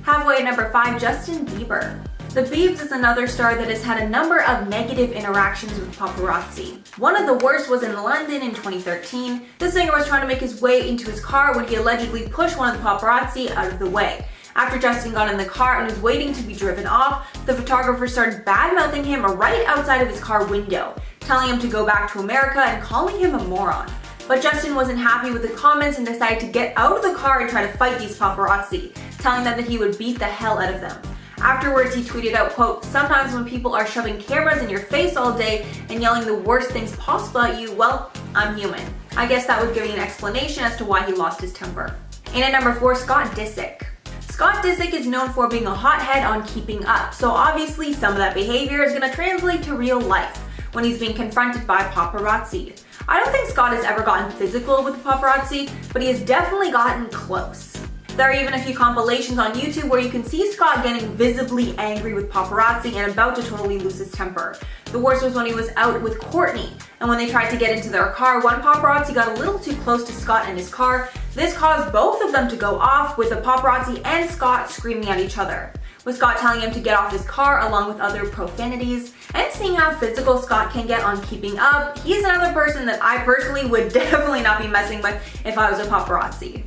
S2: Halfway at number 5, Justin Bieber. The Biebs is another star that has had a number of negative interactions with paparazzi. One of the worst was in London in 2013. The singer was trying to make his way into his car when he allegedly pushed one of the paparazzi out of the way. After Justin got in the car and was waiting to be driven off, the photographer started bad-mouthing him right outside of his car window, telling him to go back to America and calling him a moron. But Justin wasn't happy with the comments and decided to get out of the car and try to fight these paparazzi, telling them that he would beat the hell out of them. Afterwards, he tweeted out, quote, "Sometimes when people are shoving cameras in your face all day and yelling the worst things possible at you, well, I'm human." I guess that would give you an explanation as to why he lost his temper. And at number 4, Scott Disick. Scott Disick is known for being a hothead on Keeping Up, so obviously some of that behavior is going to translate to real life when he's being confronted by paparazzi. I don't think Scott has ever gotten physical with the paparazzi, but he has definitely gotten close. There are even a few compilations on YouTube where you can see Scott getting visibly angry with paparazzi and about to totally lose his temper. The worst was when he was out with Courtney, and when they tried to get into their car, one paparazzi got a little too close to Scott and his car. This caused both of them to go off, with the paparazzi and Scott screaming at each other, with Scott telling him to get off his car along with other profanities. And seeing how physical Scott can get on Keeping Up, he's another person that I personally would definitely not be messing with if I was a paparazzi.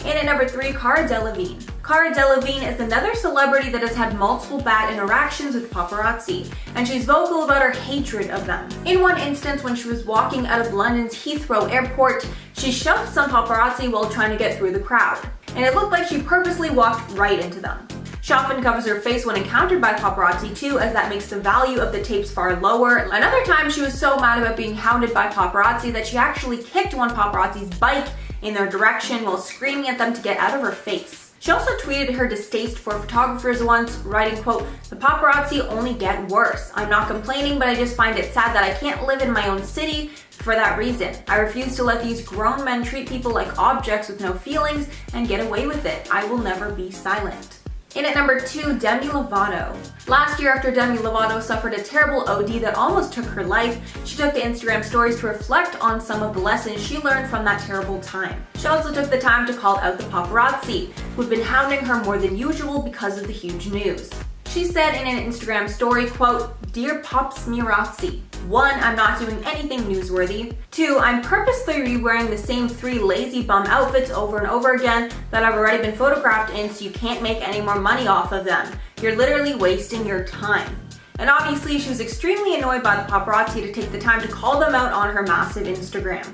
S2: And at number 3, Cara Delevingne. Cara Delevingne is another celebrity that has had multiple bad interactions with paparazzi, and she's vocal about her hatred of them. In one instance, when she was walking out of London's Heathrow Airport, she shoved some paparazzi while trying to get through the crowd, and it looked like she purposely walked right into them. She often covers her face when encountered by paparazzi too, as that makes the value of the tapes far lower. Another time, she was so mad about being hounded by paparazzi that she actually kicked one paparazzi's bike in their direction while screaming at them to get out of her face. She also tweeted her distaste for photographers once, writing, quote, "The paparazzi only get worse. I'm not complaining, but I just find it sad that I can't live in my own city for that reason. I refuse to let these grown men treat people like objects with no feelings and get away with it. I will never be silent." In at number 2, Demi Lovato. Last year, after Demi Lovato suffered a terrible OD that almost took her life, she took to Instagram stories to reflect on some of the lessons she learned from that terrible time. She also took the time to call out the paparazzi, who'd been hounding her more than usual because of the huge news. She said in an Instagram story, quote, "Dear Popsmirazzi, 1, I'm not doing anything newsworthy. 2, I'm purposely re-wearing the same 3 lazy bum outfits over and over again that I've already been photographed in, so you can't make any more money off of them. You're literally wasting your time." And obviously she was extremely annoyed by the paparazzi to take the time to call them out on her massive Instagram.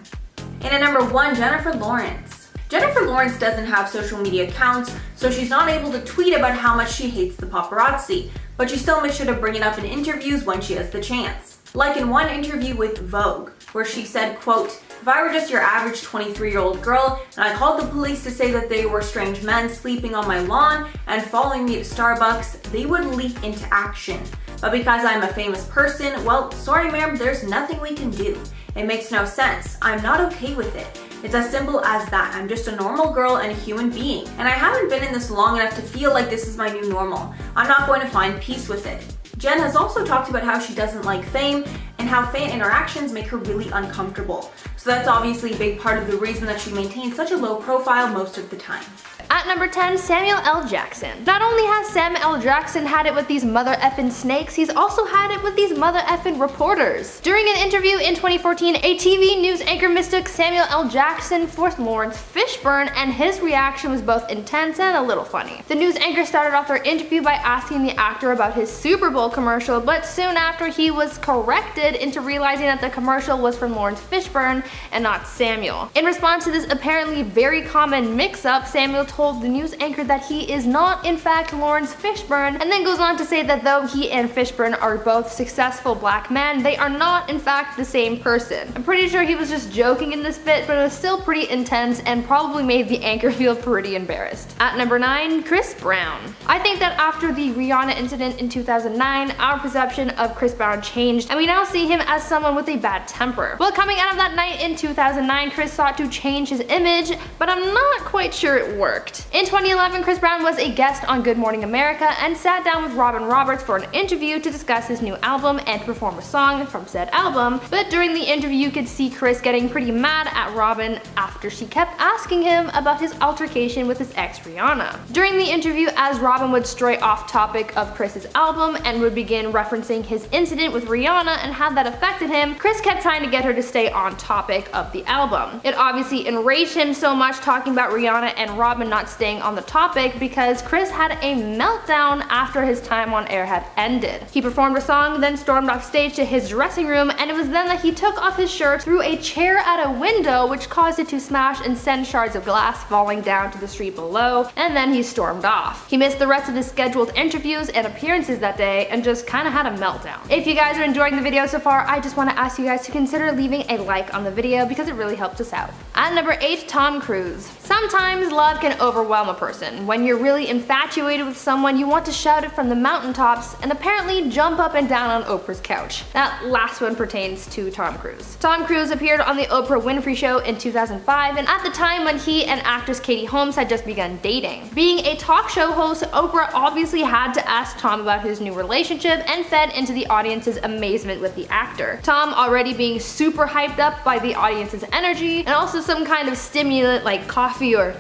S2: And at number 1, Jennifer Lawrence. Jennifer Lawrence doesn't have social media accounts, so she's not able to tweet about how much she hates the paparazzi, but she still makes sure to bring it up in interviews when she has the chance. Like in one interview with Vogue, where she said, quote, "If I were just your average 23-year-old girl and I called the police to say that they were strange men sleeping on my lawn and following me to Starbucks, they would leap into action. But because I'm a famous person, well, sorry ma'am, there's nothing we can do. It makes no sense. I'm not okay with it. It's as simple as that. I'm just a normal girl and a human being. And I haven't been in this long enough to feel like this is my new normal. I'm not going to find peace with it." Jen has also talked about how she doesn't like fame and how fan interactions make her really uncomfortable. So that's obviously a big part of the reason that she maintains such a low profile most of the time.
S9: At number 10, Samuel L. Jackson. Not only has Sam L. Jackson had it with these mother effing snakes, he's also had it with these mother effing reporters. During an interview in 2014, a TV news anchor mistook Samuel L. Jackson for Lawrence Fishburne, and his reaction was both intense and a little funny. The news anchor started off their interview by asking the actor about his Super Bowl commercial, but soon after he was corrected into realizing that the commercial was from Lawrence Fishburne and not Samuel. In response to this apparently very common mix-up, Samuel told told the news anchor that he is not in fact Lawrence Fishburne, and then goes on to say that though he and Fishburne are both successful black men, they are not in fact the same person. I'm pretty sure he was just joking in this bit, but it was still pretty intense and probably made the anchor feel pretty embarrassed. At number 9, Chris Brown. I think that after the Rihanna incident in 2009, our perception of Chris Brown changed, and we now see him as someone with a bad temper. Well, coming out of that night in 2009, Chris sought to change his image, but I'm not quite sure it worked. In 2011, Chris Brown was a guest on Good Morning America and sat down with Robin Roberts for an interview to discuss his new album and to perform a song from said album, but during the interview you could see Chris getting pretty mad at Robin after she kept asking him about his altercation with his ex Rihanna. During the interview, as Robin would stray off topic of Chris's album and would begin referencing his incident with Rihanna and how that affected him, Chris kept trying to get her to stay on topic of the album. It obviously enraged him so much talking about Rihanna and Robin not staying on the topic because Chris had a meltdown after his time on air had ended. He performed a song, then stormed off stage to his dressing room, and it was then that he took off his shirt, threw a chair at a window, which caused it to smash and send shards of glass falling down to the street below, and then he stormed off. He missed the rest of his scheduled interviews and appearances that day and just kinda had a meltdown. If you guys are enjoying the video so far, I just want to ask you guys to consider leaving a like on the video because it really helps us out. At number 8, Tom Cruise. Sometimes love can overwhelm a person. When you're really infatuated with someone, you want to shout it from the mountaintops and apparently jump up and down on Oprah's couch. That last one pertains to Tom Cruise. Tom Cruise appeared on the Oprah Winfrey Show in 2005, and at the time when he and actress Katie Holmes had just begun dating. Being a talk show host, Oprah obviously had to ask Tom about his new relationship and fed into the audience's amazement with the actor. Tom already being super hyped up by the audience's energy and also some kind of stimulant like coffee or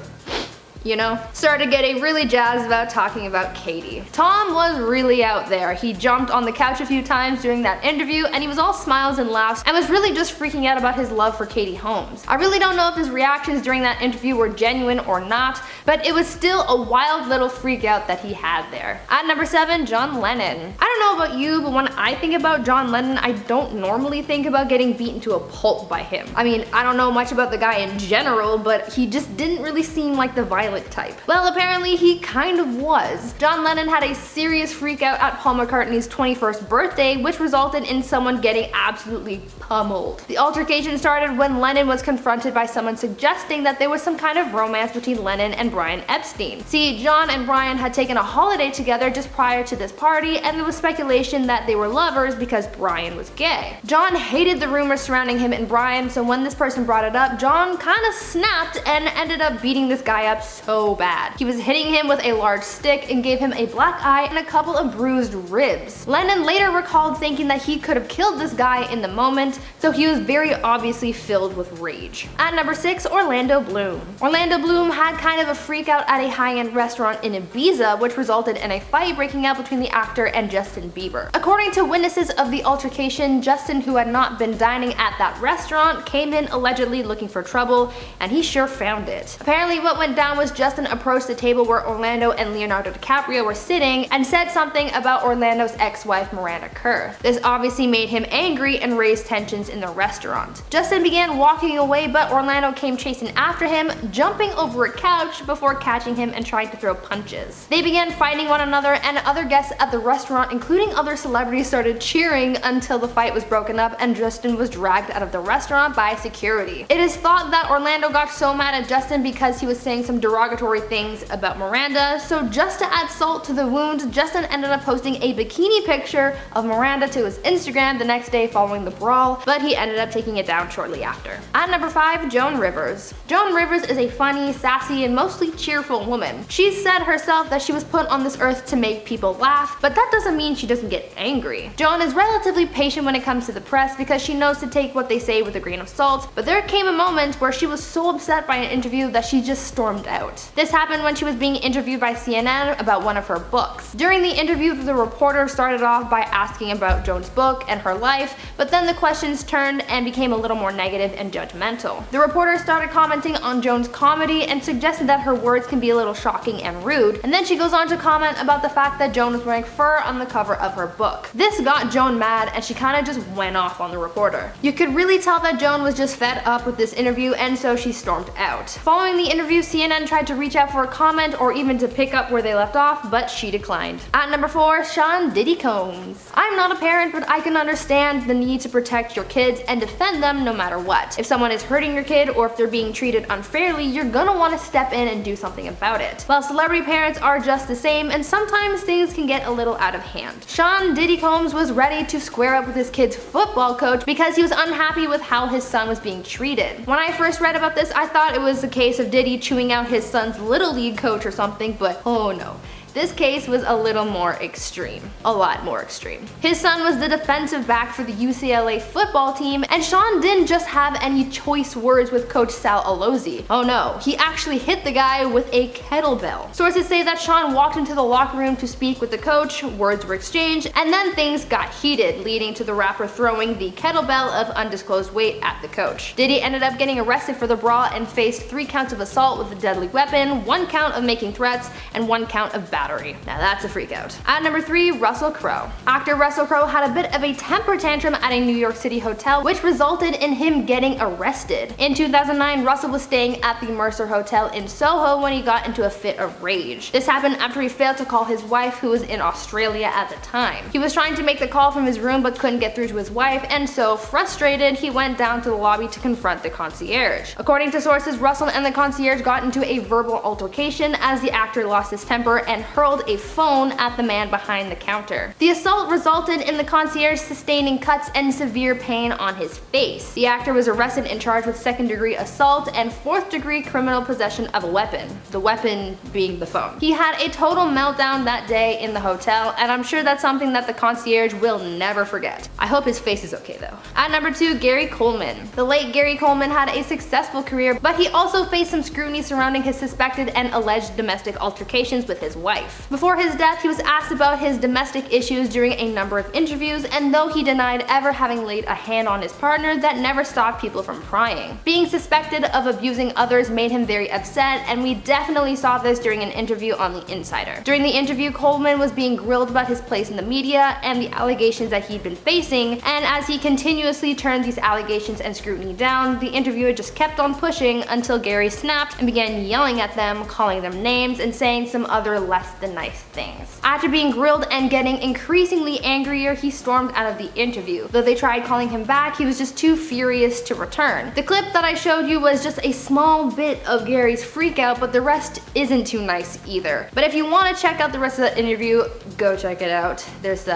S9: started getting really jazzed about talking about Katie. Tom was really out there. He jumped on the couch a few times during that interview and he was all smiles and laughs and was really just freaking out about his love for Katie Holmes. I really don't know if his reactions during that interview were genuine or not, but it was still a wild little freak out that he had there. At number 7, John Lennon. I don't know about you, but when I think about John Lennon, I don't normally think about getting beaten to a pulp by him. I mean, I don't know much about the guy in general, but he just didn't really seem like the violent type. Well, apparently he kind of was. John Lennon had a serious freak out at Paul McCartney's 21st birthday, which resulted in someone getting absolutely pummeled. The altercation started when Lennon was confronted by someone suggesting that there was some kind of romance between Lennon and Brian Epstein. See, John and Brian had taken a holiday together just prior to this party, and there was speculation that they were lovers because Brian was gay. John hated the rumors surrounding him and Brian, so when this person brought it up, John kind of snapped and ended up beating this guy up so bad. He was hitting him with a large stick and gave him a black eye and a couple of bruised ribs. Lennon later recalled thinking that he could have killed this guy in the moment, so he was very obviously filled with rage. At number 6, Orlando Bloom. Orlando Bloom had kind of a freak out at a high-end restaurant in Ibiza, which resulted in a fight breaking out between the actor and Justin Bieber. According to witnesses of the altercation, Justin, who had not been dining at that restaurant, came in allegedly looking for trouble, and he sure found it. Apparently what went down was Justin approached the table where Orlando and Leonardo DiCaprio were sitting and said something about Orlando's ex-wife Miranda Kerr. This obviously made him angry and raised tensions in the restaurant. Justin began walking away, but Orlando came chasing after him, jumping over a couch before catching him and trying to throw punches. They began fighting one another, and other guests at the restaurant, including other celebrities, started cheering until the fight was broken up and Justin was dragged out of the restaurant by security. It is thought that Orlando got so mad at Justin because he was saying some derogatory things about Miranda, so just to add salt to the wound, Justin ended up posting a bikini picture of Miranda to his Instagram the next day following the brawl, but he ended up taking it down shortly after. At number 5, Joan Rivers. Joan Rivers is a funny, sassy, and mostly cheerful woman. She said herself that she was put on this earth to make people laugh, but that doesn't mean she doesn't get angry. Joan is relatively patient when it comes to the press because she knows to take what they say with a grain of salt, but there came a moment where she was so upset by an interview that she just stormed out. This happened when she was being interviewed by CNN about one of her books. During the interview, the reporter started off by asking about Joan's book and her life, but then the questions turned and became a little more negative and judgmental. The reporter started commenting on Joan's comedy and suggested that her words can be a little shocking and rude, and then she goes on to comment about the fact that Joan was wearing fur on the cover of her book. This got Joan mad and she kinda just went off on the reporter. You could really tell that Joan was just fed up with this interview, and so she stormed out. Following the interview, CNN tried tried to reach out for a comment or even to pick up where they left off, but she declined. At number 4, Sean Diddy Combs. I'm not a parent, but I can understand the need to protect your kids and defend them no matter what. If someone is hurting your kid or if they're being treated unfairly, you're gonna want to step in and do something about it. While celebrity parents are just the same, and sometimes things can get a little out of hand. Sean Diddy Combs was ready to square up with his kid's football coach because he was unhappy with how his son was being treated. When I first read about this, I thought it was a case of Diddy chewing out his son's little league coach or something, but oh no. This case was a little more extreme. A lot more extreme. His son was the defensive back for the UCLA football team, and Sean didn't just have any choice words with Coach Sal Alozzi. Oh no, he actually hit the guy with a kettlebell. Sources say that Sean walked into the locker room to speak with the coach, words were exchanged, and then things got heated, leading to the rapper throwing the kettlebell of undisclosed weight at the coach. Diddy ended up getting arrested for the brawl and faced 3 counts of assault with a deadly weapon, 1 count of making threats, and 1 count of battery. Now that's a freak out. At number 3, Russell Crowe. Actor Russell Crowe had a bit of a temper tantrum at a New York City hotel, which resulted in him getting arrested. In 2009, Russell was staying at the Mercer Hotel in Soho when he got into a fit of rage. This happened after he failed to call his wife, who was in Australia at the time. He was trying to make the call from his room but couldn't get through to his wife, and so frustrated, he went down to the lobby to confront the concierge. According to sources, Russell and the concierge got into a verbal altercation as the actor lost his temper and hurled a phone at the man behind the counter. The assault resulted in the concierge sustaining cuts and severe pain on his face. The actor was arrested and charged with 2nd-degree assault and 4th-degree criminal possession of a weapon. The weapon being the phone. He had a total meltdown that day in the hotel, and I'm sure that's something that the concierge will never forget. I hope his face is okay though. At number 2, Gary Coleman. The late Gary Coleman had a successful career, but he also faced some scrutiny surrounding his suspected and alleged domestic altercations with his wife. Before his death, he was asked about his domestic issues during a number of interviews, and though he denied ever having laid a hand on his partner, that never stopped people from prying. Being suspected of abusing others made him very upset, and we definitely saw this during an interview on The Insider. During the interview, Coleman was being grilled about his place in the media and the allegations that he'd been facing, and as he continuously turned these allegations and scrutiny down, the interviewer just kept on pushing until Gary snapped and began yelling at them, calling them names, and saying some other less than nice things. After being grilled and getting increasingly angrier, he stormed out of the interview. Though they tried calling him back, he was just too furious to return. The clip that I showed you was just a small bit of Gary's freakout, but the rest isn't too nice either. But if you want to check out the rest of that interview, go check it out. There's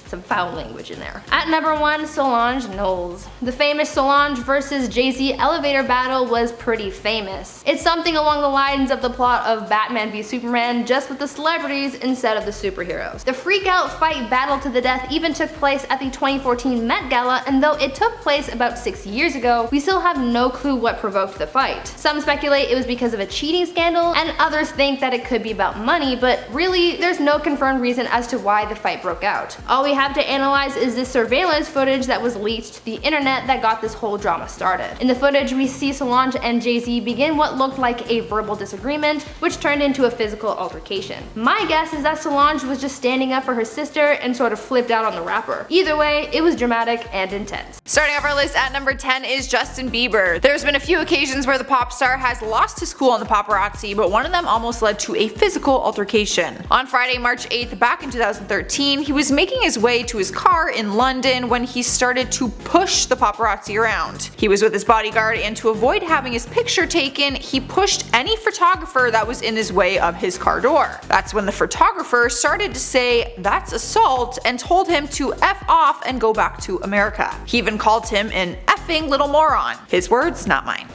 S9: some foul language in there. At number 1, Solange Knowles. The famous Solange versus Jay-Z elevator battle was pretty famous. It's something along the lines of the plot of Batman v Superman, just with the celebrities instead of the superheroes. The freakout fight battle to the death even took place at the 2014 Met Gala, and though it took place about 6 years ago, we still have no clue what provoked the fight. Some speculate it was because of a cheating scandal, and others think that it could be about money, but really, there's no confirmed reason as to why the fight broke out. All we have to analyze is this surveillance footage that was leaked to the internet that got this whole drama started. In the footage, we see Solange and Jay-Z begin what looked like a verbal disagreement, which turned into a physical altercation. My guess is that Solange was just standing up for her sister and sort of flipped out on the rapper. Either way, it was dramatic and intense.
S2: Starting off our list at number 10 is Justin Bieber. There's been a few occasions where the pop star has lost his cool on the paparazzi, but one of them almost led to a physical altercation. On Friday, March 8th, back in 2013, he was making his way to his car in London when he started to push the paparazzi around. He was with his bodyguard, and to avoid having his picture taken, he pushed any photographer that was in his way of his car door. That's when the photographer started to say, "That's assault," and told him to F off and go back to America. He even called him an effing little moron. His words, not mine.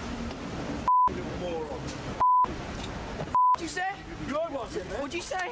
S7: What'd you say? What'd you say?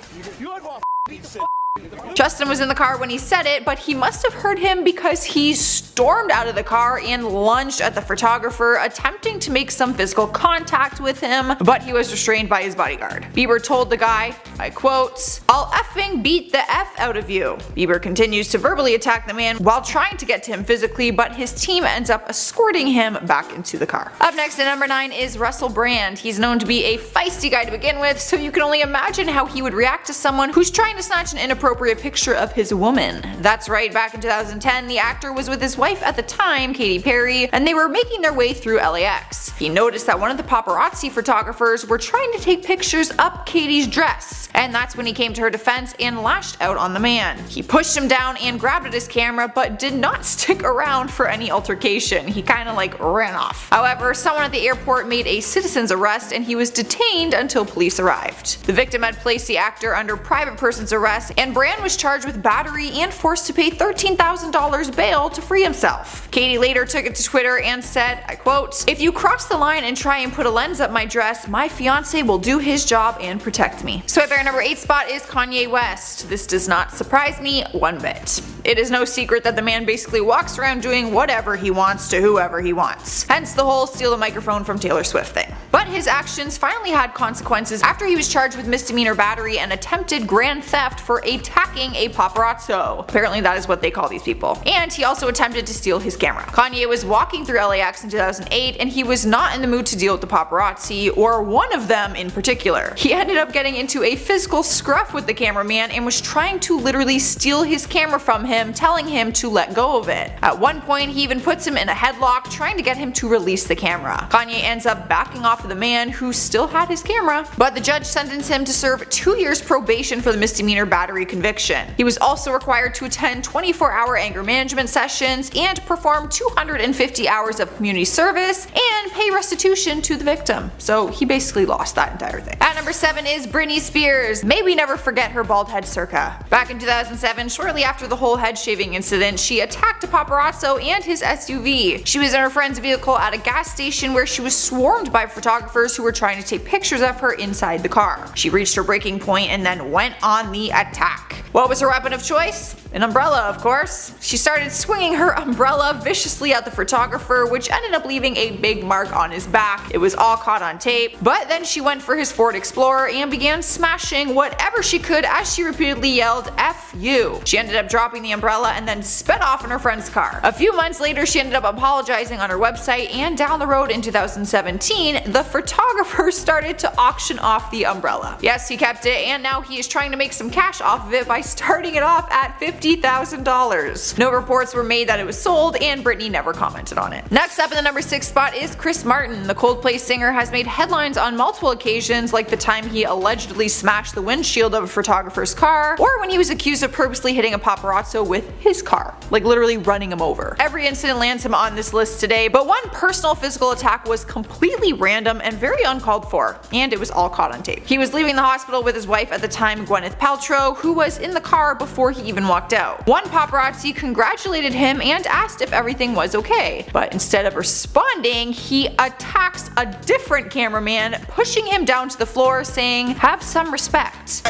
S2: Justin was in the car when he said it, but he must have heard him because he stormed out of the car and lunged at the photographer, attempting to make some physical contact with him, but he was restrained by his bodyguard. Bieber told the guy, I quote, "I'll effing beat the F out of you." Bieber continues to verbally attack the man while trying to get to him physically, but his team ends up escorting him back into the car. Up next at number 9 is Russell Brand. He's known to be a feisty guy to begin with, so you can only imagine how he would react to someone who's trying to snatch an inappropriate
S10: inappropriate picture of his woman. That's right, back in 2010, the actor was with his wife at the time, Katy Perry, and they were making their way through LAX. He noticed that one of the paparazzi photographers were trying to take pictures up Katy's dress, and that's when he came to her defense and lashed out on the man. He pushed him down and grabbed at his camera, but did not stick around for any altercation. He kinda like ran off. However, someone at the airport made a citizen's arrest and he was detained until police arrived. The victim had placed the actor under private person's arrest, and Brand was charged with battery and forced to pay $13,000 bail to free himself. Katy later took it to Twitter and said, I quote, "If you cross the line and try and put a lens up my dress, my fiance will do his job and protect me." So at their number 8 spot is Kanye West. This does not surprise me one bit. It is no secret that the man basically walks around doing whatever he wants to whoever he wants. Hence the whole steal the microphone from Taylor Swift thing. But his actions finally had consequences after he was charged with misdemeanor battery and attempted grand theft for attacking a paparazzo. Apparently that is what they call these people. And he also attempted to steal his camera. Kanye was walking through LAX in 2008 and he was not in the mood to deal with the paparazzi, or one of them in particular. He ended up getting into a physical scruff with the cameraman and was trying to literally steal his camera from him, telling him to let go of it. At one point he even puts him in a headlock, trying to get him to release the camera. Kanye ends up backing off of the man who still had his camera, but the judge sentenced him to serve 2 years probation for the misdemeanor battery conviction. He was also required to attend 24-hour anger management sessions and perform 250 hours of community service and pay restitution to the victim. So he basically lost that entire thing. At number 7 is Britney Spears. May we never forget her bald head circa. Back in 2007, shortly after the whole head shaving incident, she attacked a paparazzo and his SUV. She was in her friend's vehicle at a gas station where she was swarmed by photographers who were trying to take pictures of her inside the car. She reached her breaking point and then went on the attack. What was her weapon of choice? An umbrella, of course. She started swinging her umbrella viciously at the photographer, which ended up leaving a big mark on his back. It was all caught on tape. But then she went for his Ford Explorer and began smashing whatever she could as she repeatedly yelled, "F you." She ended up dropping the umbrella and then sped off in her friend's car. A few months later, she ended up apologizing on her website, and down the road in 2017, the photographer started to auction off the umbrella. Yes, he kept it, and now he is trying to make some cash off of it by starting it off at $50,000. No reports were made that it was sold, and Britney never commented on it. Next up in the number 6 spot is Chris Martin. The Coldplay singer has made headlines on multiple occasions, like the time he allegedly smashed the windshield of a photographer's car, or when he was accused of purposely hitting a paparazzo with his car, like literally running him over. Every incident lands him on this list today, but one personal physical attack was completely random and very uncalled for, and it was all caught on tape. He was leaving the hospital with his wife at the time, Gwyneth Paltrow, who was in the car before he even walked out. One paparazzi congratulated him and asked if everything was okay, but instead of responding, he attacks a different cameraman, pushing him down to the floor, saying, "Have some respect."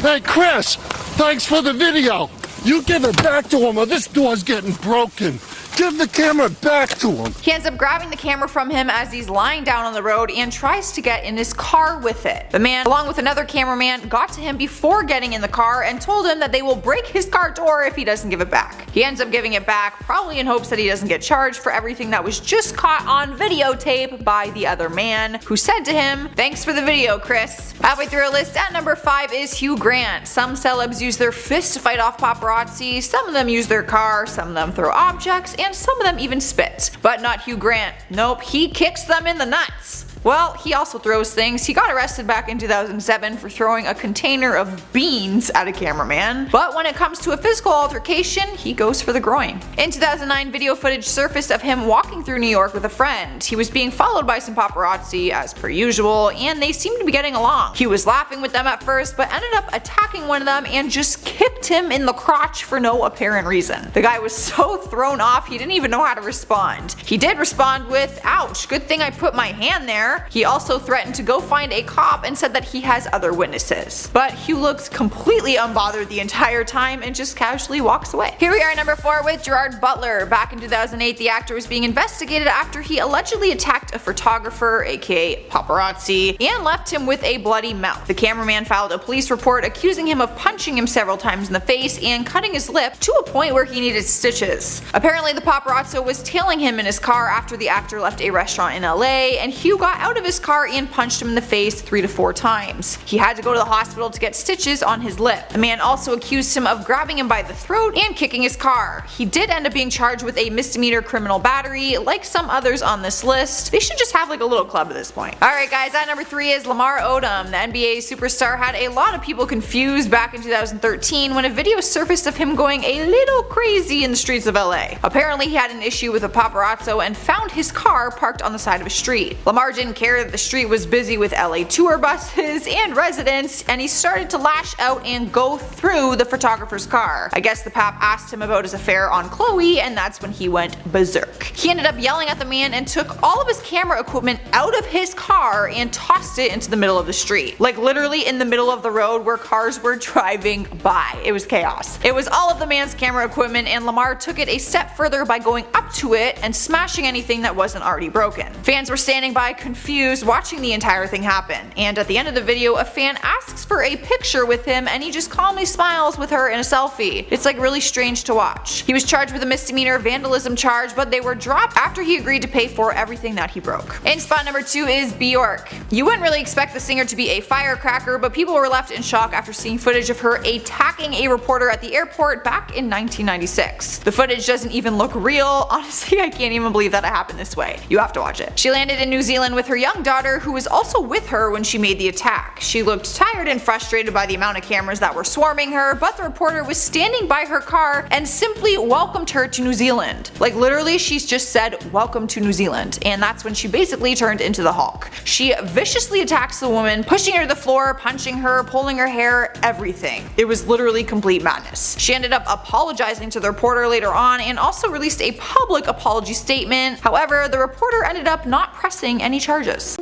S11: Hey Chris, thanks for the video. You give it back to him or this door's getting broken. Give the camera back to him.
S10: He ends up grabbing the camera from him as he's lying down on the road and tries to get in his car with it. The man, along with another cameraman, got to him before getting in the car and told him that they will break his car door if he doesn't give it back. He ends up giving it back, probably in hopes that he doesn't get charged for everything that was just caught on videotape by the other man, who said to him, "Thanks for the video, Chris." Halfway through our list, at number 5 is Hugh Grant. Some celebs use their fists to fight off paparazzi, some of them use their car, some of them throw objects, and some of them even spit. But not Hugh Grant. Nope, he kicks them in the nuts. Well, he also throws things. He got arrested back in 2007 for throwing a container of beans at a cameraman. But when it comes to a physical altercation, he goes for the groin. In 2009, video footage surfaced of him walking through New York with a friend. He was being followed by some paparazzi as per usual, and they seemed to be getting along. He was laughing with them at first, but ended up attacking one of them and just kicked him in the crotch for no apparent reason. The guy was so thrown off he didn't even know how to respond. He did respond with, "Ouch, good thing I put my hand there." He also threatened to go find a cop and said that he has other witnesses. But Hugh looks completely unbothered the entire time and just casually walks away. Here we are at number 4 with Gerard Butler. Back in 2008, the actor was being investigated after he allegedly attacked a photographer, aka paparazzi, and left him with a bloody mouth. The cameraman filed a police report accusing him of punching him several times in the face and cutting his lip to a point where he needed stitches. Apparently the paparazzo was tailing him in his car after the actor left a restaurant in LA, and Hugh got out of his car and punched him in the face 3 to 4 times. He had to go to the hospital to get stitches on his lip. The man also accused him of grabbing him by the throat and kicking his car. He did end up being charged with a misdemeanor criminal battery. Like some others on this list, they should just have like a little club at this point. Alright guys, at number 3 is Lamar Odom. The NBA superstar had a lot of people confused back in 2013 when a video surfaced of him going a little crazy in the streets of LA. Apparently he had an issue with a paparazzo and found his car parked on the side of a street. Lamar didn't care that the street was busy with LA tour buses and residents, and he started to lash out and go through the photographer's car. I guess the pap asked him about his affair on Chloe, and that's when he went berserk. He ended up yelling at the man and took all of his camera equipment out of his car and tossed it into the middle of the street. Like literally in the middle of the road where cars were driving by. It was chaos. It was all of the man's camera equipment, and Lamar took it a step further by going up to it and smashing anything that wasn't already broken. Fans were standing by confused watching the entire thing happen, and at the end of the video a fan asks for a picture with him and he just calmly smiles with her in a selfie. It's like really strange to watch. He was charged with a misdemeanor vandalism charge, but they were dropped after he agreed to pay for everything that he broke. In spot number 2 is Bjork. You wouldn't really expect the singer to be a firecracker, but people were left in shock after seeing footage of her attacking a reporter at the airport back in 1996. The footage doesn't even look real. Honestly, I can't even believe that it happened this way. You have to watch it. She landed in New Zealand with her young daughter, who was also with her when she made the attack. She looked tired and frustrated by the amount of cameras that were swarming her, but the reporter was standing by her car and simply welcomed her to New Zealand. Like literally, she's just said welcome to New Zealand, and that's when she basically turned into the Hulk. She viciously attacks the woman, pushing her to the floor, punching her, pulling her hair, everything. It was literally complete madness. She ended up apologizing to the reporter later on and also released a public apology statement. However, the reporter ended up not pressing any charges.